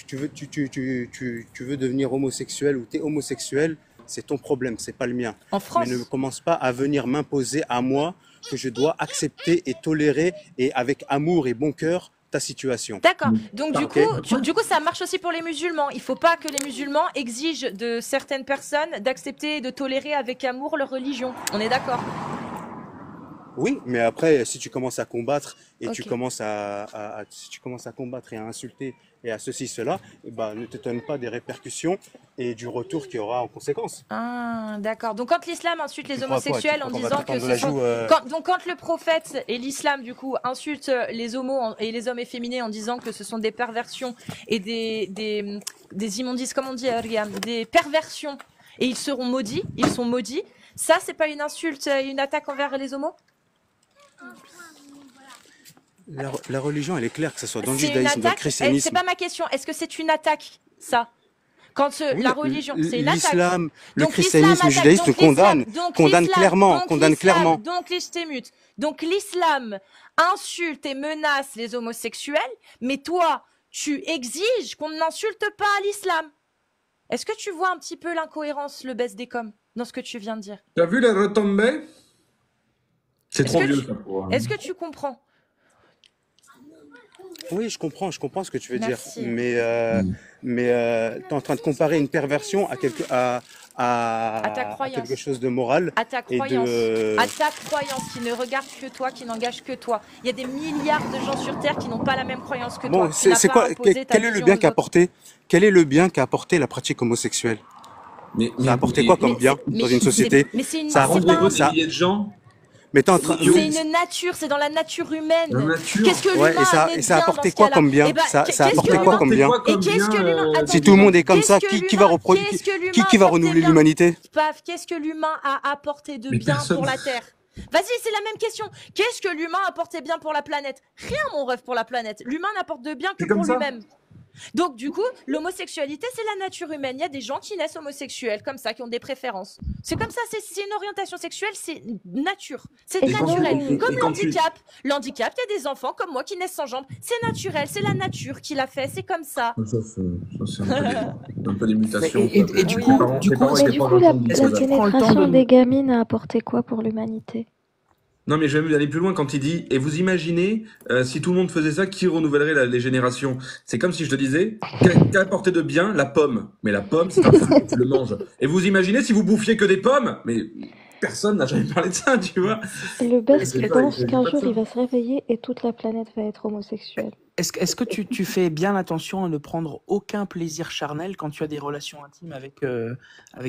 veux devenir homosexuel ou tu es homosexuel, c'est ton problème, c'est pas le mien. En Mais France. ne commence pas à venir m'imposer à moi que je dois accepter et tolérer et avec amour et bon cœur ta situation. D'accord. Donc du Ok. coup, du coup, ça marche aussi pour les musulmans. Il faut pas que les musulmans exigent de certaines personnes d'accepter et de tolérer avec amour leur religion. On est d'accord? Oui, mais après, si tu commences à combattre et tu Ok. commences si tu commences à combattre et à insulter et à ceci, cela, eh ben, ne t'étonne pas des répercussions et du retour qu'il y aura en conséquence. Ah, d'accord. Donc quand l'islam insulte les Tu crois quoi? Tu homosexuels en crois qu'on va disant te que prendre de ce la sont... joue Donc quand le prophète et l'islam du coup insultent les homos et les hommes efféminés en disant que ce sont des perversions et des immondices, comment on dit, Ariam, des perversions et ils seront maudits, ils sont maudits. Ça, c'est pas une insulte, une attaque envers les homos? la religion, elle est claire, que ce soit dans le C'est une judaïsme, dans le attaque? C'est christianisme. pas ma question. Est-ce que c'est une attaque, ça? Quand Oui, la religion, c'est une attaque. l'islam, le Donc christianisme, l'islam le attaque, judaïsme donc condamne, l'islam, donc condamne l'islam, clairement, donc condamne l'islam, clairement. donc l'istémute. Donc l'islam insulte et menace les homosexuels, mais toi, tu exiges qu'on n'insulte pas l'islam. Est-ce que tu vois un petit peu l'incohérence, le baisse des coms, dans ce que tu viens de dire? T'as vu les retombées? C'est Est-ce trop que vieux, tu- ça, pour. Est-ce que tu comprends? Oui, je comprends ce que tu veux Merci. dire. Mais tu es en train de comparer une perversion à À ta à croyance. quelque chose de moral À ta et croyance, de... à ta croyance qui ne regarde que toi, qui n'engage que toi. Il y a des milliards de gens sur Terre qui n'ont pas la même croyance que toi. Bon, Tu n'as c'est pas quoi, imposé ta quel est le vision bien aux qu'a autres. apporté, quel est le bien qu'a apporté la pratique homosexuelle? Ça a apporté quoi comme bien dans une société? Mais c'est une, Ça a c'est Rendre pas rendu un- heureux ça. des milliers de gens. Mais t'es en train, c'est une nature, c'est dans la nature humaine. La nature. Qu'est-ce que ouais, l'humain a et ça a bien apporté dans ce quoi cas-là? comme bien? Eh ben, Ça a qu'est-ce que apporté quoi l'humain- comme bien? Quoi comme Et qu'est-ce que bien, l'humain... Si Attendez, tout le monde est comme qu'est-ce ça, que qui va l'humain- reproduire, qu'est-ce que l'humain qui va apportait renouveler bien l'humanité? Paf, qu'est-ce que l'humain a apporté de Mais bien personne. pour la Terre? Vas-y, c'est la même question. Qu'est-ce que l'humain apportait bien pour la planète? Rien, mon rêve, pour la planète. L'humain n'apporte de bien que C'est comme pour ça. lui-même. Donc, du coup, l'homosexualité, c'est la nature humaine. Il y a des gens qui naissent homosexuels, comme ça, qui ont des préférences. C'est comme ça, c'est une orientation sexuelle, c'est nature. C'est Et quand- naturel. et Comme quand tu- l'handicap. L'handicap, il y a des enfants comme moi qui naissent sans jambes. C'est naturel, c'est la nature qui l'a fait, c'est comme ça. Ça, c'est un peu des mutations. Et du Oui. coup, Tes parents Mais étaient du pas coup, la, dans le est-ce la que tu prends le temps pénétration de- des gamines a apporté quoi pour l'humanité? Non, mais je vais même aller plus loin quand il dit, et vous imaginez, si tout le monde faisait ça, qui renouvellerait les générations? C'est comme si je te disais, qu'a apporté de bien la pomme? Mais la pomme, c'est un fruit, tu le manges. Et vous imaginez si vous bouffiez que des pommes? Mais personne n'a jamais parlé de ça, tu vois. Le best Est-ce que- pense il y a qu'un pas de jour ça. il va se réveiller et toute la planète va être homosexuelle. Est-ce que tu fais bien attention à ne prendre aucun plaisir charnel quand tu as des relations intimes avec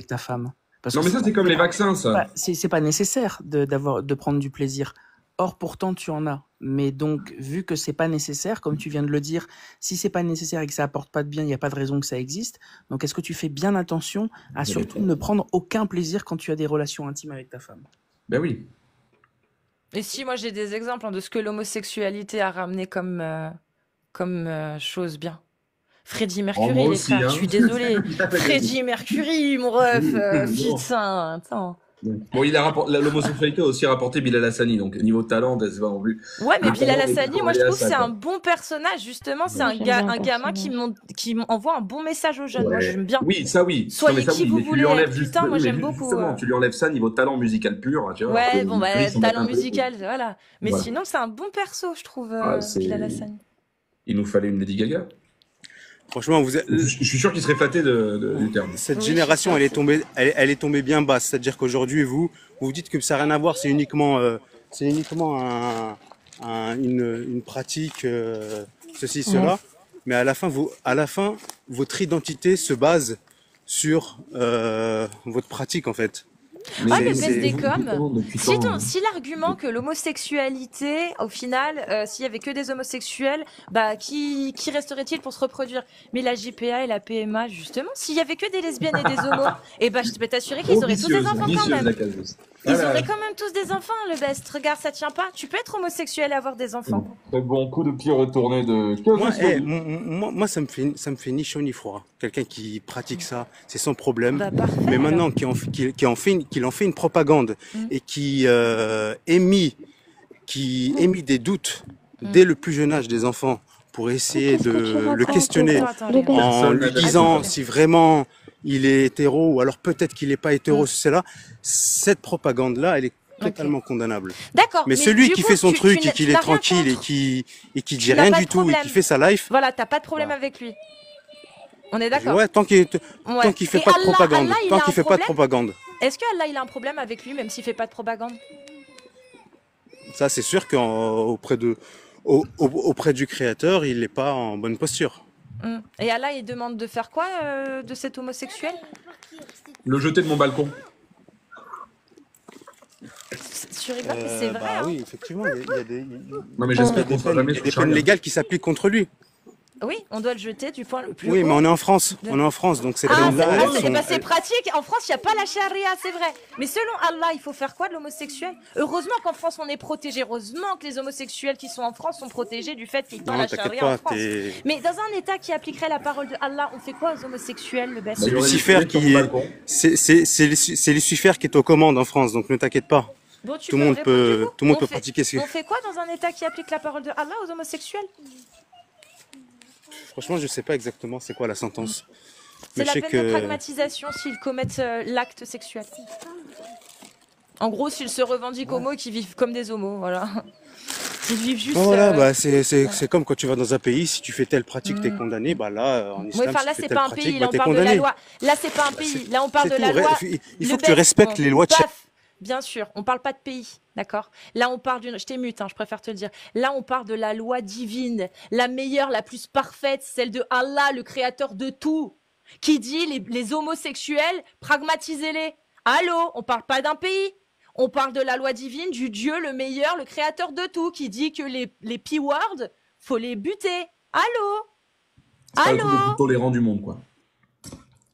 ta femme? Parce Non, que mais ça, c'est comme les vaccins, ça. c'est pas nécessaire de prendre du plaisir. Or, pourtant, tu en as. Mais donc, vu que c'est pas nécessaire, comme tu viens de le dire, si c'est pas nécessaire et que ça apporte pas de bien, il n'y a pas de raison que ça existe. Donc, est-ce que tu fais bien attention à surtout ne prendre aucun plaisir quand tu as des relations intimes avec ta femme? Ben oui. Et si, moi, j'ai des exemples de ce que l'homosexualité a ramené comme chose bien. Freddie Mercury, moi les aussi, frères, hein. je suis désolée. Freddie Mercury, mon ref, Bon. putain, attends. Bon, l'homosexualité a aussi rapporté Bilal Hassani, donc niveau talent, c'est pas non plus. Ouais, mais Le Bilal talent est Hassani, pas moi je corrélé à trouve que ça, c'est un quoi. bon personnage, justement. C'est Moi, j'aime bien le un gamin qui personnage. envoie un bon message aux jeunes. Moi, Ouais. j'aime bien. Oui, ça oui. Non, mais Soyez ça qui oui, vous mais tu lui voulez enlèves être. juste, Putain, moi oui, mais j'aime beaucoup. justement, tu lui enlèves ça niveau talent musical pur, tu vois. Ouais, Après, bon, les bah, actrices, on talent un peu les couilles. musical, voilà. Mais Voilà. sinon, c'est un bon perso, je trouve, Ah, Bilal Hassani. il nous fallait une Lady Gaga. Franchement, Je suis sûr qu'il serait flatté du terme. cette Oui, je suis génération, sûre. elle est tombée bien basse. C'est-à-dire qu'aujourd'hui, vous dites que ça n'a rien à voir, c'est uniquement une pratique, ceci, Ouais. cela. Mais à la fin, votre identité se base sur votre pratique, en fait. Ah, Mais le baisse des depuis coms. quand, depuis quand, Si l'argument que l'homosexualité, au final, s'il y avait que des homosexuels, bah qui resterait-il pour se reproduire? Mais la JPA et la PMA, justement, s'il y avait que des lesbiennes et des homos, et bah je peux t'assurer qu'ils Oh, auraient tous des enfants quand vicieuse même. la caseuse. Ils Voilà. auraient quand même tous des enfants, le best. Regarde, ça tient pas. Tu peux être homosexuel et avoir des enfants. Très bon coup de pied retourné de 15 Moi, secondes. moi, ça me fait ni chaud ni froid. Quelqu'un qui pratique ça, c'est son problème. Bah parfait. Mais maintenant alors. qu'il en fait une propagande Mm. et qui émit des doutes dès le plus jeune âge des enfants pour essayer Qu'est-ce que tu de le racontes, questionner Attends, le Léa. best? en Personne lui n'a disant d'accord. si vraiment il est hétéro ou alors peut-être qu'il n'est pas hétéro, Mm. c'est là. Cette propagande-là, elle est Ok. totalement condamnable. D'accord, Mais mais celui du qui coup, fait son tu truc et n'as qu'il tu est n'as rien tranquille contre. et qui dit Tu n'as rien pas du de tout et problème. qui fait sa life, Voilà, t'as pas de problème voilà. avec lui. On est d'accord. Ouais, tant Ouais. qu'il fait Et pas de Allah, propagande, il tant a qu'il un fait pas de problème? propagande. Est-ce que Allah, il a un problème avec lui, même s'il fait pas de propagande? Ça, c'est sûr auprès du créateur, il n'est pas en bonne posture. Et Allah, il demande de faire quoi de cet homosexuel? Le jeter de mon balcon. Tu rigoles, mais c'est vrai, Bah hein. oui, effectivement, il y a des, Non, mais il y a j'espère des qu'on sera peines, jamais il y a sur des peines Charia. légales qui s'appliquent contre lui. Oui, on doit le jeter du point le plus Oui, mais haut. on est en France. On est en France, donc ces Ah, peines-là, elles eh sont. ben, c'est pratique. En France, il n'y a pas la charia, c'est vrai. Mais selon Allah, il faut faire quoi de l'homosexuel? Heureusement qu'en France, on est protégé. Heureusement que les homosexuels qui sont en France sont protégés du fait qu'il n'y ait pas Non, la t'inquiète charia en pas, France. t'es. Mais dans un État qui appliquerait la parole de Allah, on fait quoi aux homosexuels, le best? Bah, il y aurait des Lucifer sujets sur mon balcon. c'est Lucifer qui est aux commandes en France, donc ne t'inquiète pas. Bon, tu Tout peux le me monde répondre, du coup? tout le monde On peut fait- pratiquer ce. On fait quoi dans un État qui applique la parole de Allah aux homosexuels? Franchement, je sais pas exactement c'est quoi la sentence. C'est Mais la je sais peine de que. pragmatisation s'ils commettent l'acte sexuel. En gros, s'ils se revendiquent homos et qu'ils vivent comme des homos, voilà. Ils vivent juste. Bon, voilà, bah, c'est comme quand tu vas dans un pays, si tu fais telle pratique, t'es Mm. condamné. Bah là, en Oui, islam, enfin si là, tu fais c'est telle pas un pratique, pays, bah, là, on t'es parle de la condamné. loi. Là, c'est pas un Bah, pays. Là, on parle de c'est la tout. loi. Il faut Le que tu best, respectes bon, les lois de chaque. paf, bien sûr, on parle pas de pays, d'accord? Là, on parle d'une. Je t'émute, hein, je préfère te le dire. Là, on parle de la loi divine, la meilleure, la plus parfaite, celle de Allah, le créateur de tout, qui dit les homosexuels, pragmatisez-les. Allô, on parle pas d'un pays. On parle de la loi divine, du Dieu le meilleur, le créateur de tout, qui dit que les P-words, faut les buter. Allô? C'est pas le truc le Allô? plus tolérant du monde, quoi.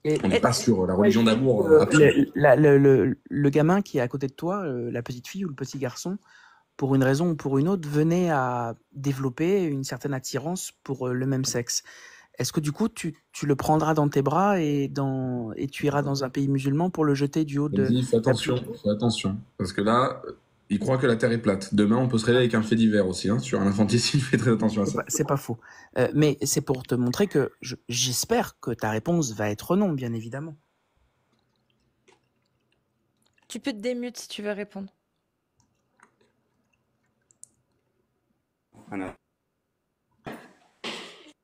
Et- On n'est pas sur la religion d'amour. le gamin qui est à côté de toi, la petite fille ou le petit garçon, pour une raison ou pour une autre, venait à développer une certaine attirance pour le même sexe. Est-ce que du coup, tu le prendras dans tes bras et tu iras dans un pays musulman pour le jeter du haut de... Vas-y, fais attention. Parce que là, il croit que la Terre est plate. Demain, on peut se réveiller avec un fait divers aussi, hein, sur un infanticide, fais très attention à ça. C'est pas faux. Mais c'est pour te montrer que j'espère que ta réponse va être non, bien évidemment. Tu peux te démute si tu veux répondre. Voilà.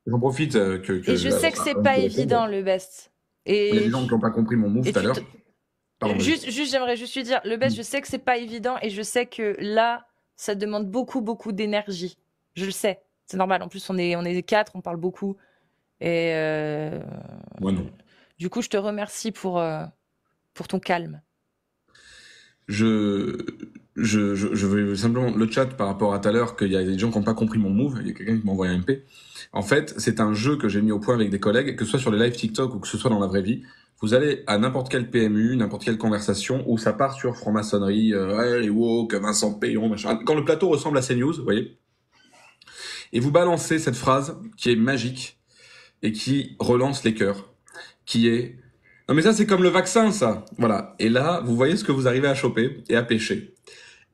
J'en profite que Et je sais que c'est pas évident, le best. Il y a Et des gens qui n'ont pas compris mon move et tout à tu l'heure. te- Pardon, vas-y. juste, j'aimerais juste lui dire, le best, je sais que c'est pas évident et je sais que là, ça demande beaucoup, beaucoup d'énergie. Je le sais. C'est normal. En plus, on est quatre, on parle beaucoup. Et Moi, non. du coup, je te remercie pour ton calme. Je veux simplement le chat par rapport à tout à l'heure qu'il y a des gens qui n'ont pas compris mon move. Il y a quelqu'un qui m'a envoyé un MP. En fait, c'est un jeu que j'ai mis au point avec des collègues, que ce soit sur les live TikTok ou que ce soit dans la vraie vie. Vous allez à n'importe quel PMU, n'importe quelle conversation où ça part sur franc-maçonnerie, ouais, les woke, Vincent Payon, machin. Quand le plateau ressemble à CNews, vous voyez. Et vous balancez cette phrase qui est magique et qui relance les cœurs, qui est Non, mais ça, c'est comme le vaccin, ça. Voilà. Et là, vous voyez ce que vous arrivez à choper et à pêcher.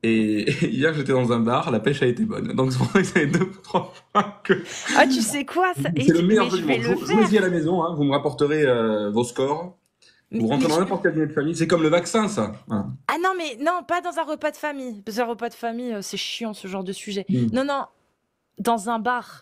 Et hier, j'étais dans un bar, la pêche a été bonne. Donc, c'est pour ça que ça fait 2 ou 3 fois que Ah, tu sais quoi? c'est le meilleur Mais jeu je du vais monde. le faire. Jouez-y à la maison, hein, vous me rapporterez vos scores. Vous rentrez Mais dans n'importe quel dîner de famille. C'est comme le vaccin, ça. Voilà. ah non, mais non, pas dans un repas de famille. Dans un repas de famille, c'est chiant ce genre de sujet. Hmm. Non, non, dans un bar.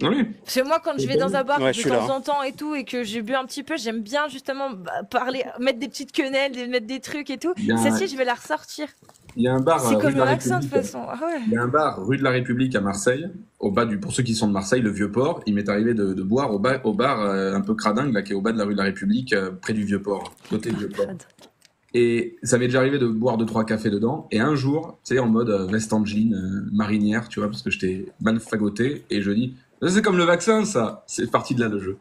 Oui. Parce que moi, quand je vais dans un bar Ouais, je de suis là. temps en temps et tout, et que j'ai bu un petit peu, j'aime bien justement parler, mettre des petites quenelles, mettre des trucs et tout. Il y a un- Celle-ci, je vais la ressortir. Il y a un bar C'est rue comme de le la vaccin de toute République. façon. Ah ouais. Il y a un bar rue de la République à Marseille, pour ceux qui sont de Marseille, le Vieux-Port. Il m'est arrivé de boire au bar un peu cradingue, là, qui est au bas de la rue de la République, près du Vieux-Port, côté du Vieux-Port. Et ça m'est déjà arrivé de boire 2-3 cafés dedans. Et un jour, tu sais, en mode veste en jean, marinière, tu vois, parce que j'étais mal fagoté, et je dis, ça, c'est comme le vaccin, ça. C'est parti de là, le jeu.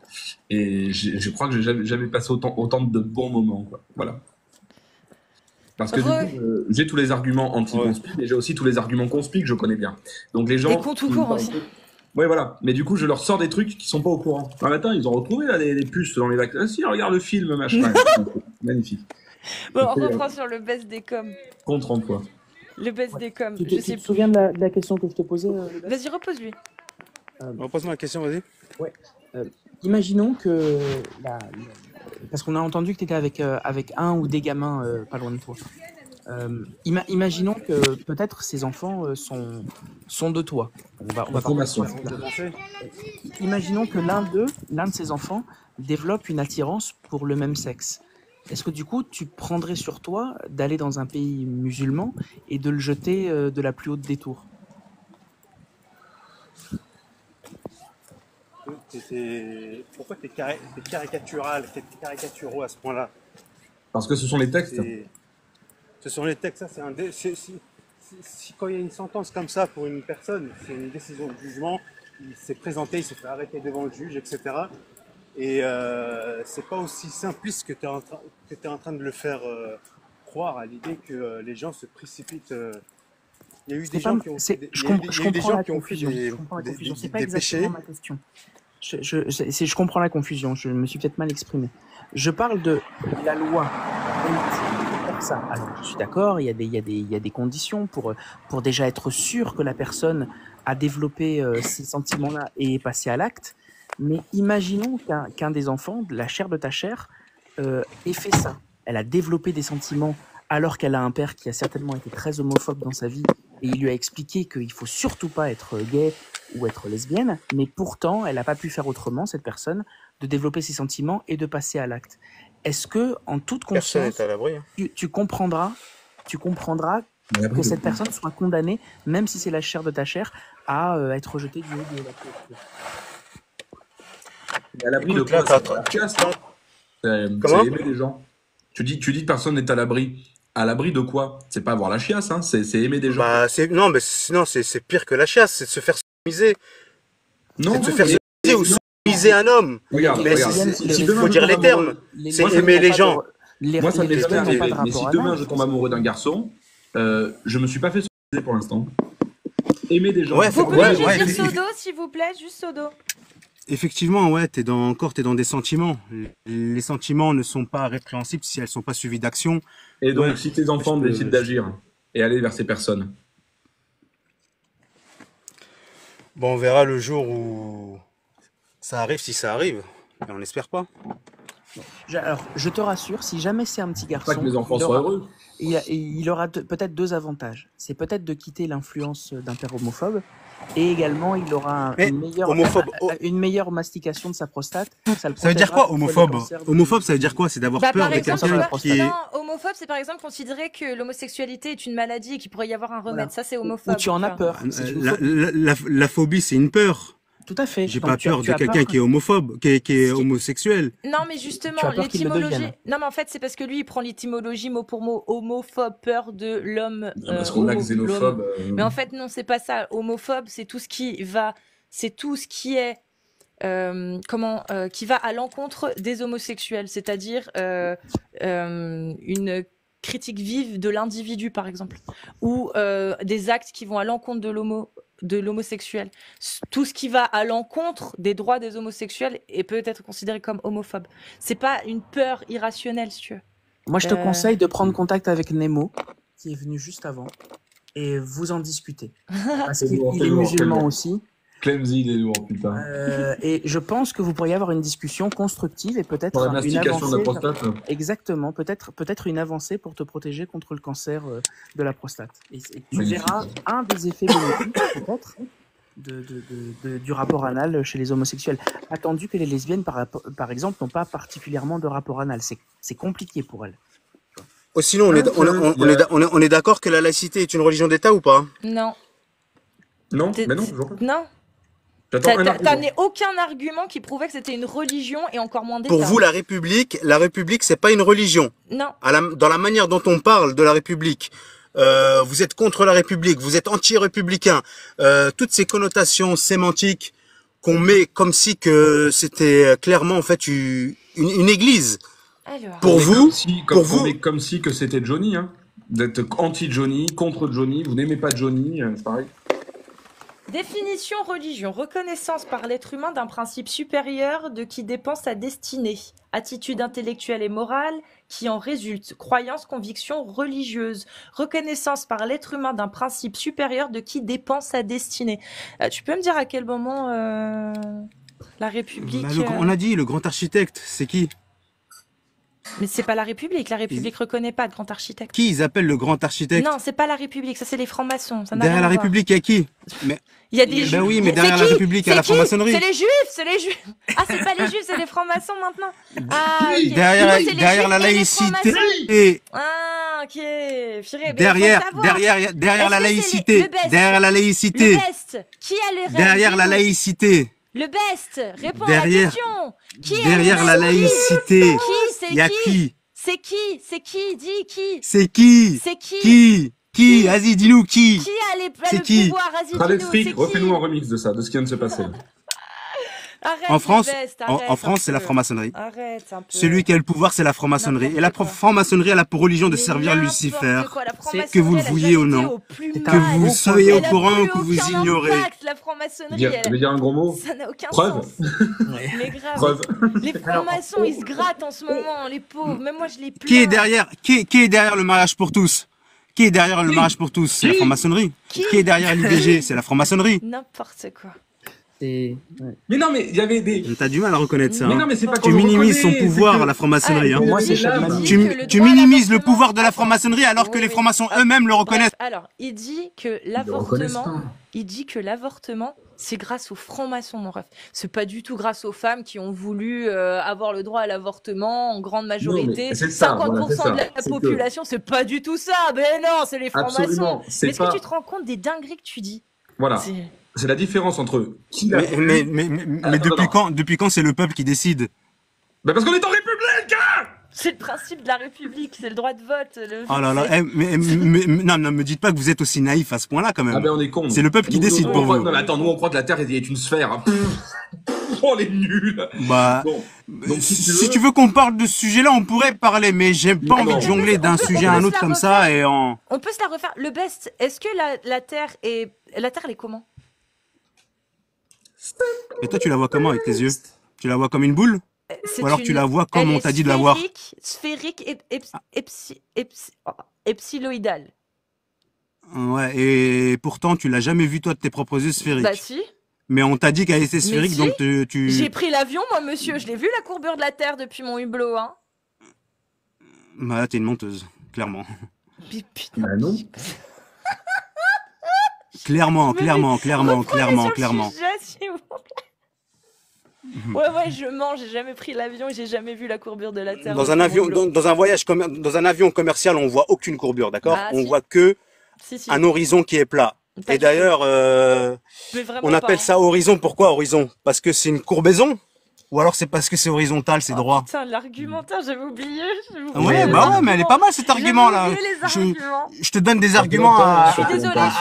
Et je crois que j'ai jamais passé autant de bons moments, quoi. Voilà. Parce que du coup, j'ai tous les arguments anti-conspi, mais j'ai aussi tous les arguments conspi que je connais bien. Donc les gens... Et con tout court aussi. Ouais, voilà. Mais du coup, je leur sors des trucs qui sont pas au courant. Un matin, ils ont retrouvé là les puces dans les vaccins. Ah, si, regarde le film, machin. Magnifique. Bon, on reprend sur le best des coms. Contre-emploi. Le best des coms. Tu Je te sais plus. souviens de la question que je te posais Vas-y, repose-lui. Repose-moi la question, vas-y. Imaginons que parce qu'on a entendu que tu étais avec un ou des gamins pas loin de toi. Imaginons que peut-être ces enfants sont de toi. On va Information. partir de ça. Imaginons que l'un de ces enfants développe une attirance pour le même sexe. Est-ce que du coup tu prendrais sur toi d'aller dans un pays musulman et de le jeter de la plus haute des tours? Pourquoi t'es caricatural, t'es caricaturaux à ce point-là? Parce que ce sont les textes. Ce sont les textes, ça c'est un quand il y a une sentence comme ça pour une personne, c'est une décision de jugement, il s'est présenté, il s'est fait arrêter devant le juge, etc. Et c'est pas aussi simpliste que tu es en train de le faire croire à l'idée que les gens se précipitent. Il y a eu des gens qui ont fait Je comprends la confusion. C'est pas des exactement péchés. ma question. Je comprends la confusion. Je me suis peut-être mal exprimé. Je parle de la loi. Ça. Alors, je suis d'accord. Il y a des conditions pour déjà être sûr que la personne a développé ces sentiments-là et est passé à l'acte. Mais imaginons qu'un des enfants, de la chair de ta chair, ait fait ça. Elle a développé des sentiments alors qu'elle a un père qui a certainement été très homophobe dans sa vie et il lui a expliqué qu'il faut surtout pas être gay ou être lesbienne, mais pourtant elle n'a pas pu faire autrement, cette personne, de développer ses sentiments et de passer à l'acte. Est-ce que, en toute conscience, tu comprendras que cette personne soit condamnée, même si c'est la chair de ta chair, à être rejetée du haut de la tour? À l'abri de quoi? C'est aimer les gens. Tu dis que personne n'est à l'abri. À l'abri de quoi? C'est pas avoir la chiasse, hein. C'est aimer des gens. Bah, c'est pire que la chiasse, c'est de se faire sodomiser. Non, c'est de se faire sodomiser ou sodomiser un homme. Regarde, il faut dire les termes. C'est aimer les gens. Moi, ça m'est jamais arrivé. Mais si demain je tombe amoureux d'un garçon, je me suis pas fait sodomiser pour l'instant. Aimer des gens. Vous pouvez juste dire sodo, s'il vous plaît, juste sodo. Effectivement, ouais, t'es dans des sentiments. Les sentiments ne sont pas répréhensibles si elles sont pas suivies d'action. Et donc, si tes enfants décident d'agir et aller vers ces personnes. Bon, on verra le jour où ça arrive, si ça arrive. Mais on n'espère pas. Alors, je te rassure, si jamais c'est un petit garçon, pas que les enfants soient heureux. Il aura peut-être deux avantages. C'est peut-être de quitter l'influence d'un père homophobe, et également il aura une meilleure mastication de sa prostate. Ça veut dire quoi, homophobe? Homophobe, ça veut dire quoi? C'est d'avoir peur de quelqu'un qui est... Non, homophobe, c'est par exemple considérer que l'homosexualité est une maladie et qu'il pourrait y avoir un remède. Voilà. Ça, c'est homophobe. Ou tu en as peur. La phobie, c'est une peur. Tout à fait. J'ai pas peur de quelqu'un qui est homophobe, qui est homosexuel. Non, mais justement, l'étymologie. Non, mais en fait, c'est parce que lui, il prend l'étymologie mot pour mot, homophobe, peur de l'homme. Parce qu'on a xénophobe. Mais en fait, non, c'est pas ça. Homophobe, c'est tout ce qui va, c'est tout ce qui est, qui va à l'encontre des homosexuels, c'est-à-dire une critique vive de l'individu, par exemple, ou des actes qui vont à l'encontre de de l'homosexuel. Tout ce qui va à l'encontre des droits des homosexuels est peut-être considéré comme homophobe. C'est pas une peur irrationnelle, si tu veux. Moi, je te conseille de prendre contact avec Nemo, qui est venu juste avant, et vous en discutez. Parce qu'il est musulman aussi. Clemzy, il est lourd, putain. Et je pense que vous pourriez avoir une discussion constructive et peut-être Pour la une mastication de la avancée. prostate. Exactement, peut-être une avancée pour te protéger contre le cancer de la prostate. Et tu Magnifique. verras un des effets bénéfiques, peut-être, du rapport anal chez les homosexuels. Attendu que les lesbiennes, par exemple, n'ont pas particulièrement de rapport anal. C'est compliqué pour elles. Oh, sinon, on est d'accord que la laïcité est une religion d'État ou pas? Non. Non, mais non, toujours pas. Non. J'attends un T'as argument. aucun argument qui prouvait que c'était une religion et encore moins d'État. Pour vous, la République, c'est pas une religion. Non. Dans la manière dont on parle de la République, vous êtes contre la République, vous êtes anti-républicain. Toutes ces connotations sémantiques qu'on met comme si que c'était clairement en fait une église. Alors. Pour vous, On est comme si que c'était Johnny, hein. D'être anti-Johnny, contre Johnny, vous n'aimez pas Johnny, c'est pareil. Définition religion, reconnaissance par l'être humain d'un principe supérieur de qui dépend sa destinée, attitude intellectuelle et morale qui en résulte, croyance, conviction religieuse, reconnaissance par l'être humain d'un principe supérieur de qui dépend sa destinée. Tu peux me dire à quel moment la République... On a dit, le grand architecte, c'est qui? Mais c'est pas la République reconnaît pas de grand architecte. Qui ils appellent le grand architecte? Non, c'est pas la République, ça c'est les francs-maçons. Ça n'a Derrière rien la à voir. République, il y a qui? Mais Il y a des juifs. ben oui, mais C'est derrière la qui République, il y a la C'est qui franc-maçonnerie. C'est les juifs. Ah, c'est pas les juifs, c'est les francs-maçons maintenant. Ah, ok. Derrière, Du coup, c'est les derrière juifs la et les laïcité. francs-maçons. Et Ah, ok. Purée, mais derrière, faut savoir. derrière la Est-ce que c'est laïcité. le best Derrière la Le laïcité. best. Qui a les rêves Derrière la laïcité. Le best. Réponds à Derrière- la question. Qui a Derrière les la rêves laïcité. Qui C'est Il y a qui qui? C'est qui C'est qui Dis qui C'est qui? C'est qui Qui? Qui? Vas-y, dis-nous qui? Qui a C'est le qui pouvoir Vas-y, Khaled dis-nous, Frick, c'est qui refais-nous un remix de ça, de ce qui vient de se passer. Arrête, En France, le best, en arrête un France, c'est la peu. franc-maçonnerie. Arrête un peu. Celui qui a le pouvoir, c'est la franc-maçonnerie. Et la N'importe quoi. franc-maçonnerie, elle a pour religion de Mais servir n'importe Lucifer. quoi, la franc-maçonnerie, que vous le elle a vouliez jamais ou été non. au plus Que Que mal. vous soyez au Elle a courant ou plus que vous aucun ignorez. impact, la franc-maçonnerie, Je vais dire un gros mot. ça n'a aucun Preuve. sens. Mais grave. Preuve. Les francs-maçons, ils se grattent en ce moment, les pauvres. Même moi, je les plains. Qui est derrière le mariage pour tous? Qui est derrière le mariage pour tous? C'est la franc-maçonnerie. Qui Qui est derrière l'IVG? C'est la franc-maçonnerie. N'importe quoi. Ouais. Mais non, mais il y avait des. T'as du mal à reconnaître ça. Mais hein. non, mais c'est pas Tu qu'on le minimises son reconnaît, c'est pouvoir que- à la franc-maçonnerie. Ah, hein. Moi, c'est il chaque dit mamie. que Tu, le tu droit à minimises le l'avortement- pouvoir de la franc-maçonnerie alors que Oui, les oui. francs-maçons eux-mêmes le reconnaissent. Bref, alors, il dit que Ils le reconnaissent l'avortement, pas. il dit que l'avortement, c'est grâce aux francs-maçons, mon ref. C'est pas du tout grâce aux femmes qui ont voulu avoir le droit à l'avortement en grande majorité. mais c'est ça, 50% voilà, c'est ça. de la C'est que- population, c'est pas du tout ça. Ben non, c'est les francs-maçons. Absolument. Mais C'est est-ce pas. que tu te rends compte des dingueries que tu dis Voilà. C'est- C'est la différence entre qui l'a. Mais Attends, depuis quand c'est le peuple qui décide? Bah parce qu'on est en République, hein. C'est le principe de la République, c'est le droit de vote. Le Oh là là, c'est- non, me dites pas que vous êtes aussi naïf à ce point-là quand même. Ah ben on est con. C'est le peuple qui Nous, décide nous, pour on croit- vous. Non mais attends, nous on croit que la Terre est une sphère. Hein. Oh les nuls. Bah, Bon. Donc si tu veux qu'on parle de ce sujet-là, on pourrait parler, mais j'ai pas Non, envie non. de jongler d'un On peut- sujet on à peut un se autre la comme refaire. ça et en... On peut se la refaire. Le best, est-ce que la Terre est... La Terre, elle est comment Et toi, tu la vois comment avec tes yeux? Tu la vois comme une boule? C'est Ou alors tu la vois comme elle on est t'a dit de la voir? Sphérique epsiloïdale. Ouais, et pourtant, tu l'as jamais vu toi de tes propres yeux sphériques. Bah si. Mais on t'a dit qu'elle était sphérique, si. donc tu... J'ai pris l'avion, moi, monsieur. Je l'ai vu, la courbure de la Terre, depuis mon hublot, hein. Bah là, t'es une menteuse, clairement. Putain. Bah non. Clairement. Reprenez sur le Clairement. sujet, s'il vous plaît. Ouais, je mens. J'ai jamais pris l'avion et j'ai jamais vu la courbure de la Terre. Dans un depuis mon avion, hublot. dans un voyage, dans un avion commercial, on voit aucune courbure, d'accord? Ah, On si. voit que Si. un horizon qui est plat. Pas Et du d'ailleurs, Mais vraiment on pas, appelle hein. ça horizon. Pourquoi horizon? Parce que c'est une courbaison? Ou alors c'est parce que c'est horizontal, c'est Oh, droit? Putain, l'argumentaire, j'avais oublié. Ouais, bah ouais, mais elle est pas mal cet argument là. J'avais oublié les Je, arguments. je te donne des arguments à, Je suis désolée. à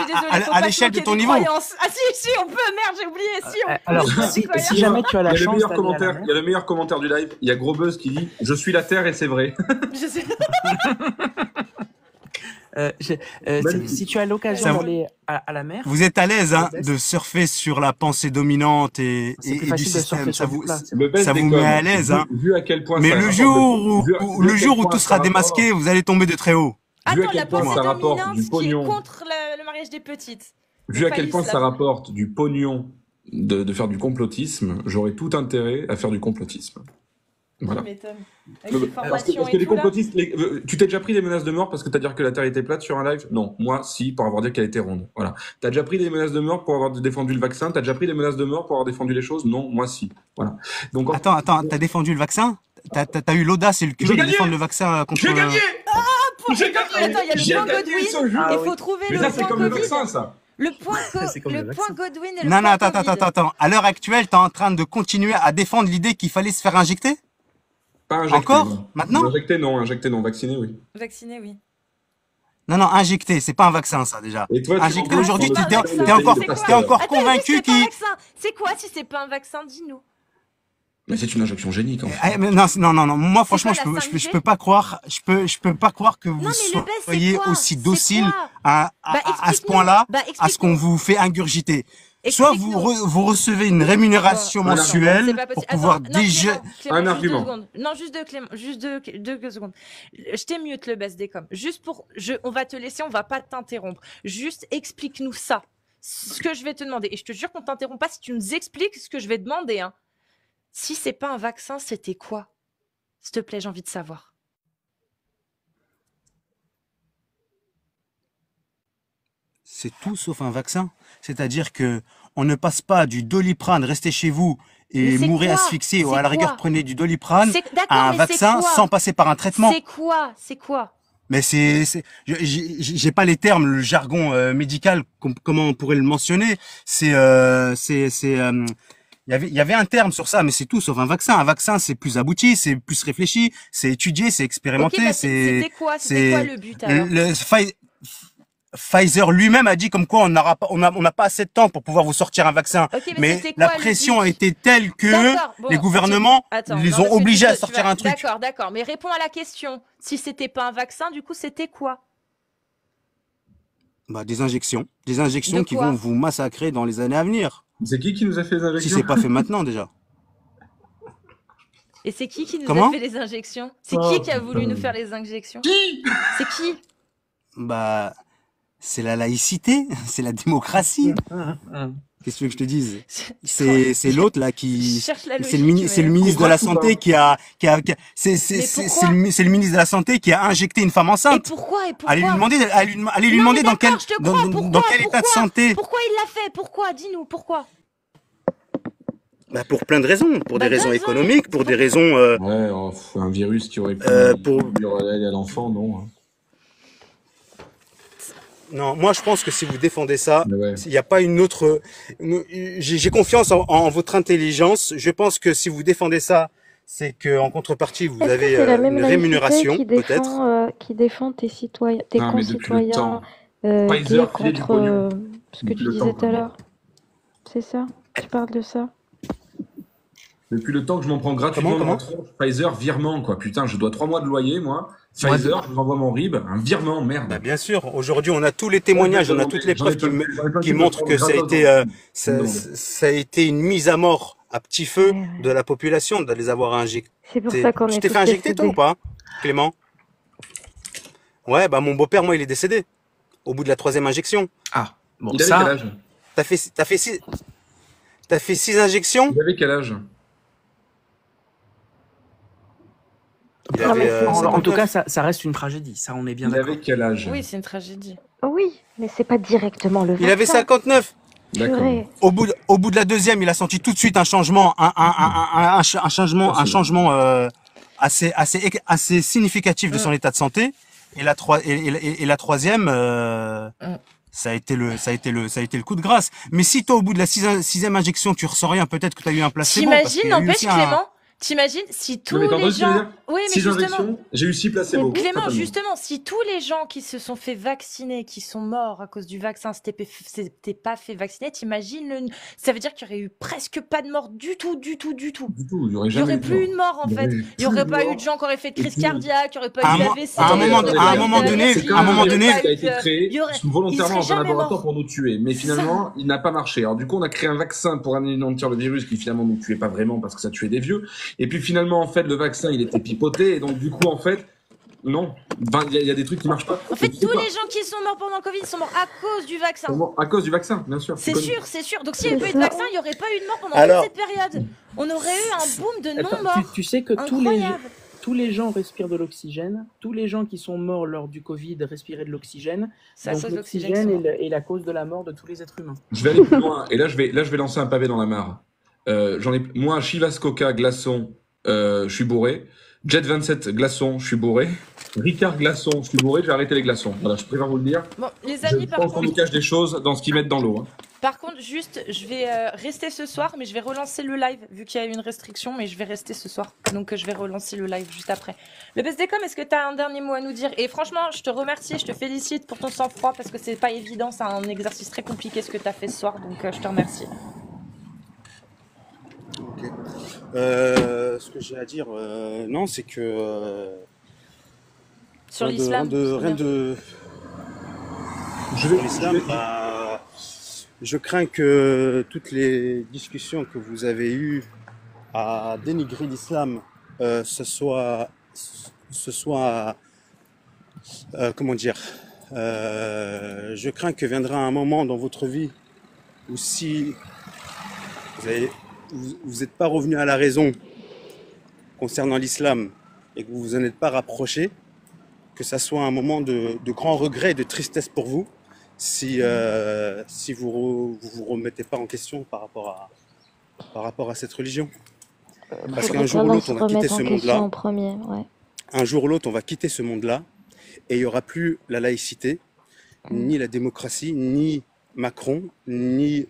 faut pas l'échelle de choquer ton des niveau. croyances. Ah si, on peut, merde, j'ai oublié, si, on peut. Alors, C'est quoi, si jamais tu as Il y la a le chance meilleur d'aller à la commentaire. mer, Il y a le meilleur commentaire du live. Il y a Gros Buzz qui dit: Je suis la Terre et c'est vrai. Je sais. Vas-y. Si tu as l'occasion Ça vous, d'aller à la mer, vous êtes à l'aise le hein, de best, surfer sur la pensée dominante c'est plus et du facile de surfer système. sur du plat, c'est Le vrai. best Ça des vous met à coms, l'aise. Hein. vu à quel point Mais ça le rapporte jour vu où, à le quel jour où point tout ça sera rapporte, démasqué, vous allez tomber de très haut. vu à Attends, la quel point pensée ça rapporte dominante du qui est pognon, contre le mariage des petites. vu Donc à pas quel point ça l'islam. rapporte du pognon de faire du complotisme, j'aurais tout intérêt à faire du complotisme. Tu Voilà. m'étonnes. Avec les Parce que, formations parce que et les tout là. complotistes, tu t'es déjà pris des menaces de mort parce que t'as dit que la Terre était plate sur un live? Non, moi si, pour avoir dit qu'elle était ronde. Voilà. T'as déjà pris des menaces de mort pour avoir défendu le vaccin? T'as déjà pris des menaces de mort pour avoir défendu les choses? Non, moi si. Voilà. Donc Attends, t'as défendu le vaccin? T'as eu l'audace et le j'ai culot de gagné, défendre le vaccin contre... j'ai gagné, j'ai Attends, gagné, attends, il y a le j'ai point gagné Godwin. ce jeu. Ah Il oui, faut trouver Mais le ça c'est point comme le Covid. vaccin, ça. Le point, c'est comme le le point vaccin. Godwin et le Non, non, point attends. Covid. À l'heure actuelle, t'es en train de continuer à défendre l'idée qu'il fallait se faire injecter? Pas injecté, Encore? non. Maintenant? Injecté non, vacciné oui. Vacciné, oui. Non, injecté, c'est pas un vaccin, ça, déjà. Et toi, tu Injecté, rentres aujourd'hui, dans C'est pas un le vaccin. t'es encore, C'est quoi? t'es encore Attends, convaincu juste, c'est pas un qu'il... vaccin. C'est quoi si c'est pas un vaccin? Dis-nous. Mais c'est une injection génique en fait. Mais non. Moi, C'est franchement, quoi la je 5G? peux pas croire, je peux pas croire que Non, vous mais le best, c'est soyez quoi? aussi C'est docile quoi? à Bah, ce explique-nous. point-là, Bah, à ce qu'on explique-nous. vous fait ingurgiter. Soit Explique-nous. vous recevez une Bon, rémunération Un non, c'est mensuelle pas pour possible. pouvoir Attends, non, déjà... Clément, Un juste 2 argument. secondes. Non, juste deux, Clément, juste deux secondes. Je t'ai le best des coms. Juste pour, on va te laisser, on va pas t'interrompre. Juste explique-nous ça. Ce que je vais te demander. Et je te jure qu'on t'interrompt pas si tu nous expliques ce que je vais demander, hein. Si c'est pas un vaccin, c'était quoi? S'il te plaît, j'ai envie de savoir. C'est tout sauf un vaccin. C'est-à-dire que on ne passe pas du Doliprane, restez chez vous Mais et c'est mourrez quoi? asphyxié, ou C'est à la rigueur quoi? prenez du Doliprane, D'accord, à un mais c'est vaccin quoi? sans passer par un traitement. C'est quoi? C'est quoi? Mais j'ai pas les termes, le jargon médical, comment on pourrait le mentionner. Il y avait un terme sur ça, mais c'est tout sauf un vaccin. Un vaccin, c'est plus abouti, c'est plus réfléchi, c'est étudié, c'est Ok, expérimenté, bah c'était quoi? C'était quoi c'est le but alors? Pfizer lui-même a dit comme quoi on n'a pas assez de temps pour pouvoir vous sortir un vaccin. Ok, mais Mais c'était la quoi le pression a but? été telle que D'accord, bon, les gouvernements attends, les non, ont parce que obligés à tu sortir vas- un truc. D'accord, mais réponds à la question. Si c'était pas un vaccin, du coup, c'était quoi? Bah, des injections De qui quoi? vont vous massacrer dans les années à venir. C'est qui nous a fait les Si injections? c'est pas fait maintenant déjà. Et c'est qui nous Comment? a fait les injections? C'est Oh, qui a voulu putain. nous faire les injections? Qui? C'est qui? Bah, c'est la laïcité, c'est la démocratie. Qu'est-ce que tu veux que je te dise? C'est l'autre là Je qui, cherche la c'est logique, le mais... ministre de la Comprends ou santé pas? c'est pourquoi? le ministre de la santé qui a injecté une femme Et enceinte. pourquoi? Allez lui Non, demander, allez lui mais demander dans quel, d'accord, je te crois. dans quel état de santé. Pourquoi il l'a fait? Pourquoi? Dis-nous, pourquoi? Bah, pour plein de raisons, pour Bah, des raisons donne-en. économiques, pour des raisons, Ouais, un virus qui aurait pu pour, aller à l'enfant, non. Hein. non, moi je pense que si vous défendez ça, Mais ouais. il n'y a pas une autre. J'ai confiance en votre intelligence. Je pense que si vous défendez ça, c'est que en contrepartie vous Est-ce que avez c'est la même une laïcité rémunération peut-être. qui défend tes citoyens, tes Non, mais depuis le concitoyens temps. gays Pfizer filait du contre pognon. ce que Depuis tu le disais temps, tout à l'heure? C'est ça? Tu parles de ça? Depuis le temps que je m'en prends gratuitement dans Comment la tronche, Pfizer, virement, quoi. Putain, je dois 3 mois de loyer, moi. Ouais. Pfizer, je vous envoie mon RIB, un virement, Bah, merde. bien sûr. Aujourd'hui, on a tous les témoignages, on a toutes les preuves qui montrent que ça a été ça a été une mise à mort à petit feu Ouais, ouais. de la population de les avoir injectés. C'est pour ça qu'on Tu est t'es tous fait injecter toi ou décédés. pas, Clément? Ouais, bah mon beau-père, moi, il est décédé au bout de la 3e injection. Ah, bon, Il avait quel ça, âge? T'as fait 6 injections? Il avait quel âge? Il Non, mais avait, c'est- en tout 59. cas, ça reste une tragédie. Ça, on est bien Il d'accord. avait quel âge? Oui, c'est une tragédie. Oui, mais c'est pas directement le Il avait vaccin. 59. D'accord. Purée. Au bout de la 2e, il a senti tout de suite un changement, un changement assez significatif de son état de santé. Et la 3e, ça a été le coup de grâce. Mais si toi, au bout de la 6e injection, tu ressens rien, peut-être que tu as eu un placebo. parce qu'il T'imagines, y a eu n'empêche, aussi un- Clément, T'imagines si Non, mais tous t'as les entendu ce que je veux gens... dire? Oui, mais 6 justement, injections, j'ai eu 6 placebos. Clément, Totalement. justement, si tous les gens qui se sont fait vacciner, qui sont morts à cause du vaccin, s'étaient pas fait vacciner, t'imagines ça veut dire qu'il y aurait eu presque pas de mort du tout, du tout, du tout. Du tout, il n'y aurait Il y jamais aurait eu de plus mort. une mort en Il y fait. aurait eu Il y aurait plus de pas eu de mort. gens qui auraient fait de Et crise puis, cardiaque, il y aurait pas À eu un, mo- d'AVC, à un il y moment, aurait à pas un eu moment donné, d'anesthésie, à un moment il y aurait donné, pas qui a eu été de... créé il y aurait... il volontairement serait dans un jamais laboratoire mort. pour nous tuer. Mais C'est ça. finalement, il n'a pas marché. Alors du coup, on a créé un vaccin pour anéantir le virus qui finalement ne nous tuait pas vraiment parce que ça tuait des vieux. Et puis finalement, en fait, le vaccin, il était pipoté. Et donc du coup, en fait, non. Enfin, il y a des trucs qui marchent pas. En fait, Et tu sais tous quoi? les gens qui sont morts pendant le Covid sont morts à cause du vaccin. Comment À cause du vaccin, bien sûr. C'est connu. sûr, c'est sûr. Donc s'il n'y avait C'est pas eu de ça. vaccin, il n'y aurait pas eu de mort pendant Alors, toute cette période. On aurait eu un boom de Attends, non-morts. tu sais que Incroyable. tous les gens respirent de l'oxygène. Tous les gens qui sont morts lors du Covid respiraient de l'oxygène. C'est à Donc cause de l'oxygène qu'ils l'oxygène sont morts. est la cause de la mort de tous les êtres humains. Je vais aller plus loin. Et là, je vais lancer un pavé dans la mare. Moi, Chivas Coca glaçon, je suis bourré. Jet 27 glaçon, je suis bourré. Ricard glaçon, je suis bourré. Je vais arrêter les glaçons. Voilà, je préfère vous le dire. Bon, les Je amis, par pense qu'on nous contre, cache des choses dans ce qu'ils mettent dans l'eau. Hein. par contre, juste, je vais rester ce soir, mais je vais relancer le live, vu qu'il y a eu une restriction, mais je vais rester ce soir. Donc, je vais relancer le live juste après. Le BSDcom, est-ce que tu as un dernier mot à nous dire? Et franchement, je te remercie, je te félicite pour ton sang-froid, parce que c'est pas évident, c'est un exercice très compliqué ce que tu as fait ce soir, donc je te remercie. ok. Ce que j'ai à dire, non, c'est que Sur rien de, l'islam, rien de Je sur vais, l'islam. Je crains que toutes les discussions que vous avez eues à dénigrer l'islam, ce soit, comment dire, je crains que viendra un moment dans votre vie où si vous n'êtes pas revenu à la raison concernant l'islam et que vous vous en êtes pas rapproché, que ça soit un moment de grand regret et de tristesse pour vous si vous remettez pas en question par rapport à cette religion. Parce qu'un Faudrait jour ou vraiment l'autre, se on va quitter remettre en ce question monde-là. en premier, ouais. Un jour ou l'autre, on va quitter ce monde-là et il n'y aura plus la laïcité, ni la démocratie, ni Macron, ni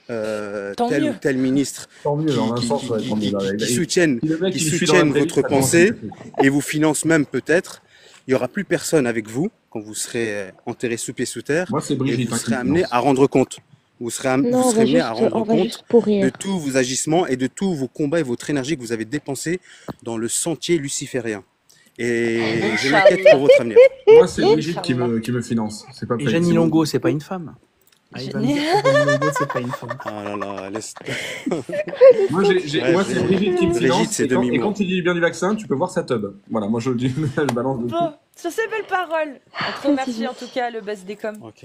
Tant tel ou mieux. tel ministre tant mieux, dans un sens, ouais, tant mieux. qui soutiennent, Si le mec, qui il suit dans la soutiennent vraie vie, votre ça commence à pensée passer. et vous financent même peut-être. Il n'y aura plus personne avec vous quand vous serez enterré sous pied sous terre Moi, c'est et Brigitte vous hein, serez qui me amené finance. à rendre compte. Vous Non, serez on va amené à juste, on rendre va compte juste de pourrir. tous vos agissements et de tous vos combats et votre énergie que vous avez dépensés dans le sentier luciférien. Et je m'inquiète pour votre avenir. Moi, c'est Brigitte Inch'Allah. qui me finance. C'est pas Et Faye, Jeannie c'est Longo, c'est pas une femme. Ah, il va me dire que Jeannie Longo, c'est pas une femme. Ah là là, laisse. Moi, Ouais, moi, c'est Brigitte qui me Brigitte, finance. c'est Et quand demi-mot. il dit bien du vaccin, tu peux voir sa tub. Voilà, moi, je le dis, je balance dessus. Bon, sur ces belles paroles, on te remercie en tout cas, le BSDcom. Ok.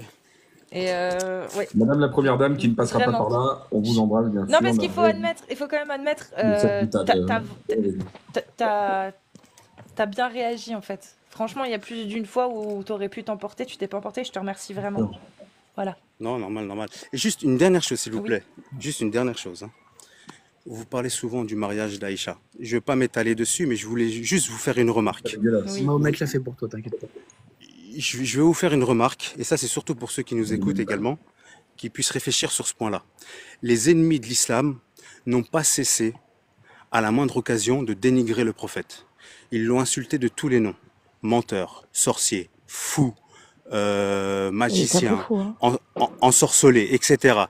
Et ouais. Madame la première dame qui ne passera pas Vraiment. par là, on vous embrasse, bien sûr. Non, parce qu'il faut mais- admettre, il faut quand même admettre, mais cette putain de- t'as bien réagi en fait. Franchement, il y a plus d'une fois où t'aurais pu t'emporter, tu t'es pas emporté, je te remercie vraiment. Non. Voilà. Non, normal, normal. Et juste une dernière chose, s'il vous Oui. plaît. Juste une dernière chose. Hein. Vous parlez souvent du mariage d'Aïcha. Je ne vais pas m'étaler dessus, mais je voulais juste vous faire une remarque. C'est dégueulasse. Oui. Mahomet l'a fait pour toi, t'inquiète pas. Je vais vous faire une remarque, et ça c'est surtout pour ceux qui nous écoutent également, qui puissent réfléchir sur ce point-là. Les ennemis de l'islam n'ont pas cessé, à la moindre occasion, de dénigrer le prophète. Ils l'ont insulté de tous les noms. Menteur, sorcier, fou, Il est pas magicien, fou, hein. ensorcelé, etc.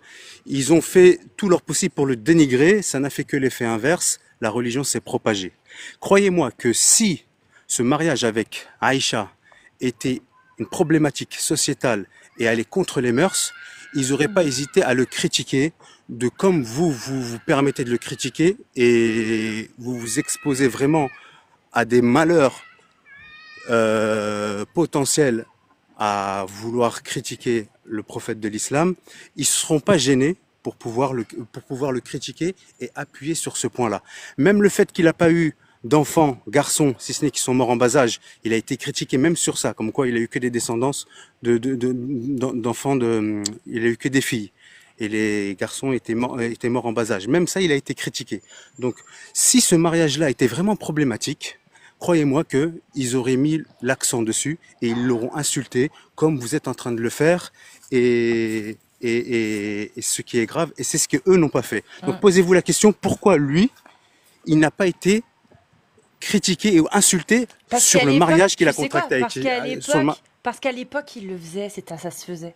Ils ont fait tout leur possible pour le dénigrer, ça n'a fait que l'effet inverse, la religion s'est propagée. Croyez-moi que si ce mariage avec Aïcha était une problématique sociétale et allait contre les mœurs, ils n'auraient pas hésité à le critiquer, de comme vous permettez de le critiquer et vous vous exposez vraiment à des malheurs potentiels à vouloir critiquer le prophète de l'islam, ils ne seront pas gênés pour pouvoir le critiquer et appuyer sur ce point-là. Même le fait qu'il n'a pas eu d'enfants, garçons, si ce n'est qu'ils sont morts en bas âge, il a été critiqué même sur ça, comme quoi il a eu que des descendances d'enfants, il a eu que des filles. Et les garçons étaient morts en bas âge. Même ça, il a été critiqué. Donc, si ce mariage-là était vraiment problématique, croyez-moi qu'ils auraient mis l'accent dessus et ils l'auront insulté, comme vous êtes en train de le faire. Et ce qui est grave, et c'est ce qu'eux n'ont pas fait. Donc, posez-vous la question, pourquoi lui, il n'a pas été critiquer ou insulter Parce sur qu'à le l'époque, mariage qu'il a tu sais quoi? contracté avec Parce qu'à l'époque, il le faisait, ça se faisait.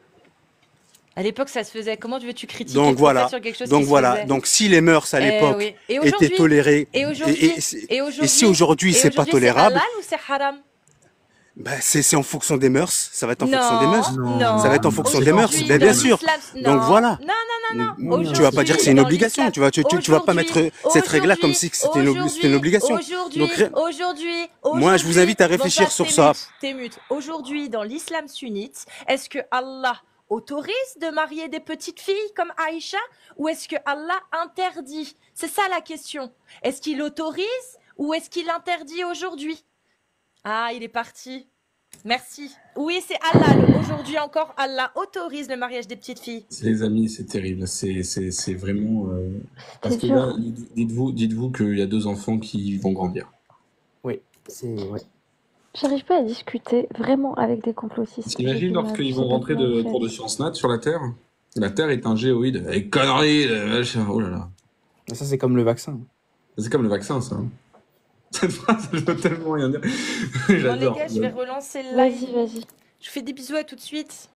À l'époque, ça se faisait. Comment veux-tu critiquer Donc le prophète voilà. sur quelque chose Donc qui se voilà. faisait? Donc si les mœurs à Eh l'époque oui. Et étaient aujourd'hui, tolérées et aujourd'hui, et si aujourd'hui c'est pas c'est tolérable, halal ou c'est haram? bah c'est en fonction des mœurs. Ça va être en fonction des mœurs. Non. Ça va être en fonction des mœurs. Aujourd'hui, Ben, dans bien sûr. l'islam, Donc non. voilà. Non. Tu vas pas dire que c'est une Aujourd'hui, obligation. dans Tu vas pas mettre cette règle-là comme si c'était une obligation. Donc, moi, je vous invite à réfléchir sur ça. T'es mute. Aujourd'hui, dans l'islam sunnite, est-ce que Allah autorise de marier des petites filles comme Aïcha ou est-ce que Allah interdit? C'est ça la question. Est-ce qu'il autorise ou est-ce qu'il interdit aujourd'hui? Ah, il est parti. Merci. Oui, c'est Allah. Aujourd'hui encore, Allah autorise le mariage des petites filles. Les amis, c'est terrible. C'est vraiment. Parce que dur. là, dites-vous qu'il y a 2 enfants qui vont grandir. Oui, c'est ouais. J'arrive pas à discuter vraiment avec des complotistes. T'imagines lorsqu'ils vont rentrer de cours de sciences nat sur la Terre? La Terre est un géoïde. Avec conneries, oh là là. Ça, c'est comme le vaccin. C'est comme le vaccin, ça. Cette phrase, je veux tellement rien dire. Bon, les J'adore. gars, je vais relancer le live. Vas-y. Je vous fais des bisous, à tout de suite.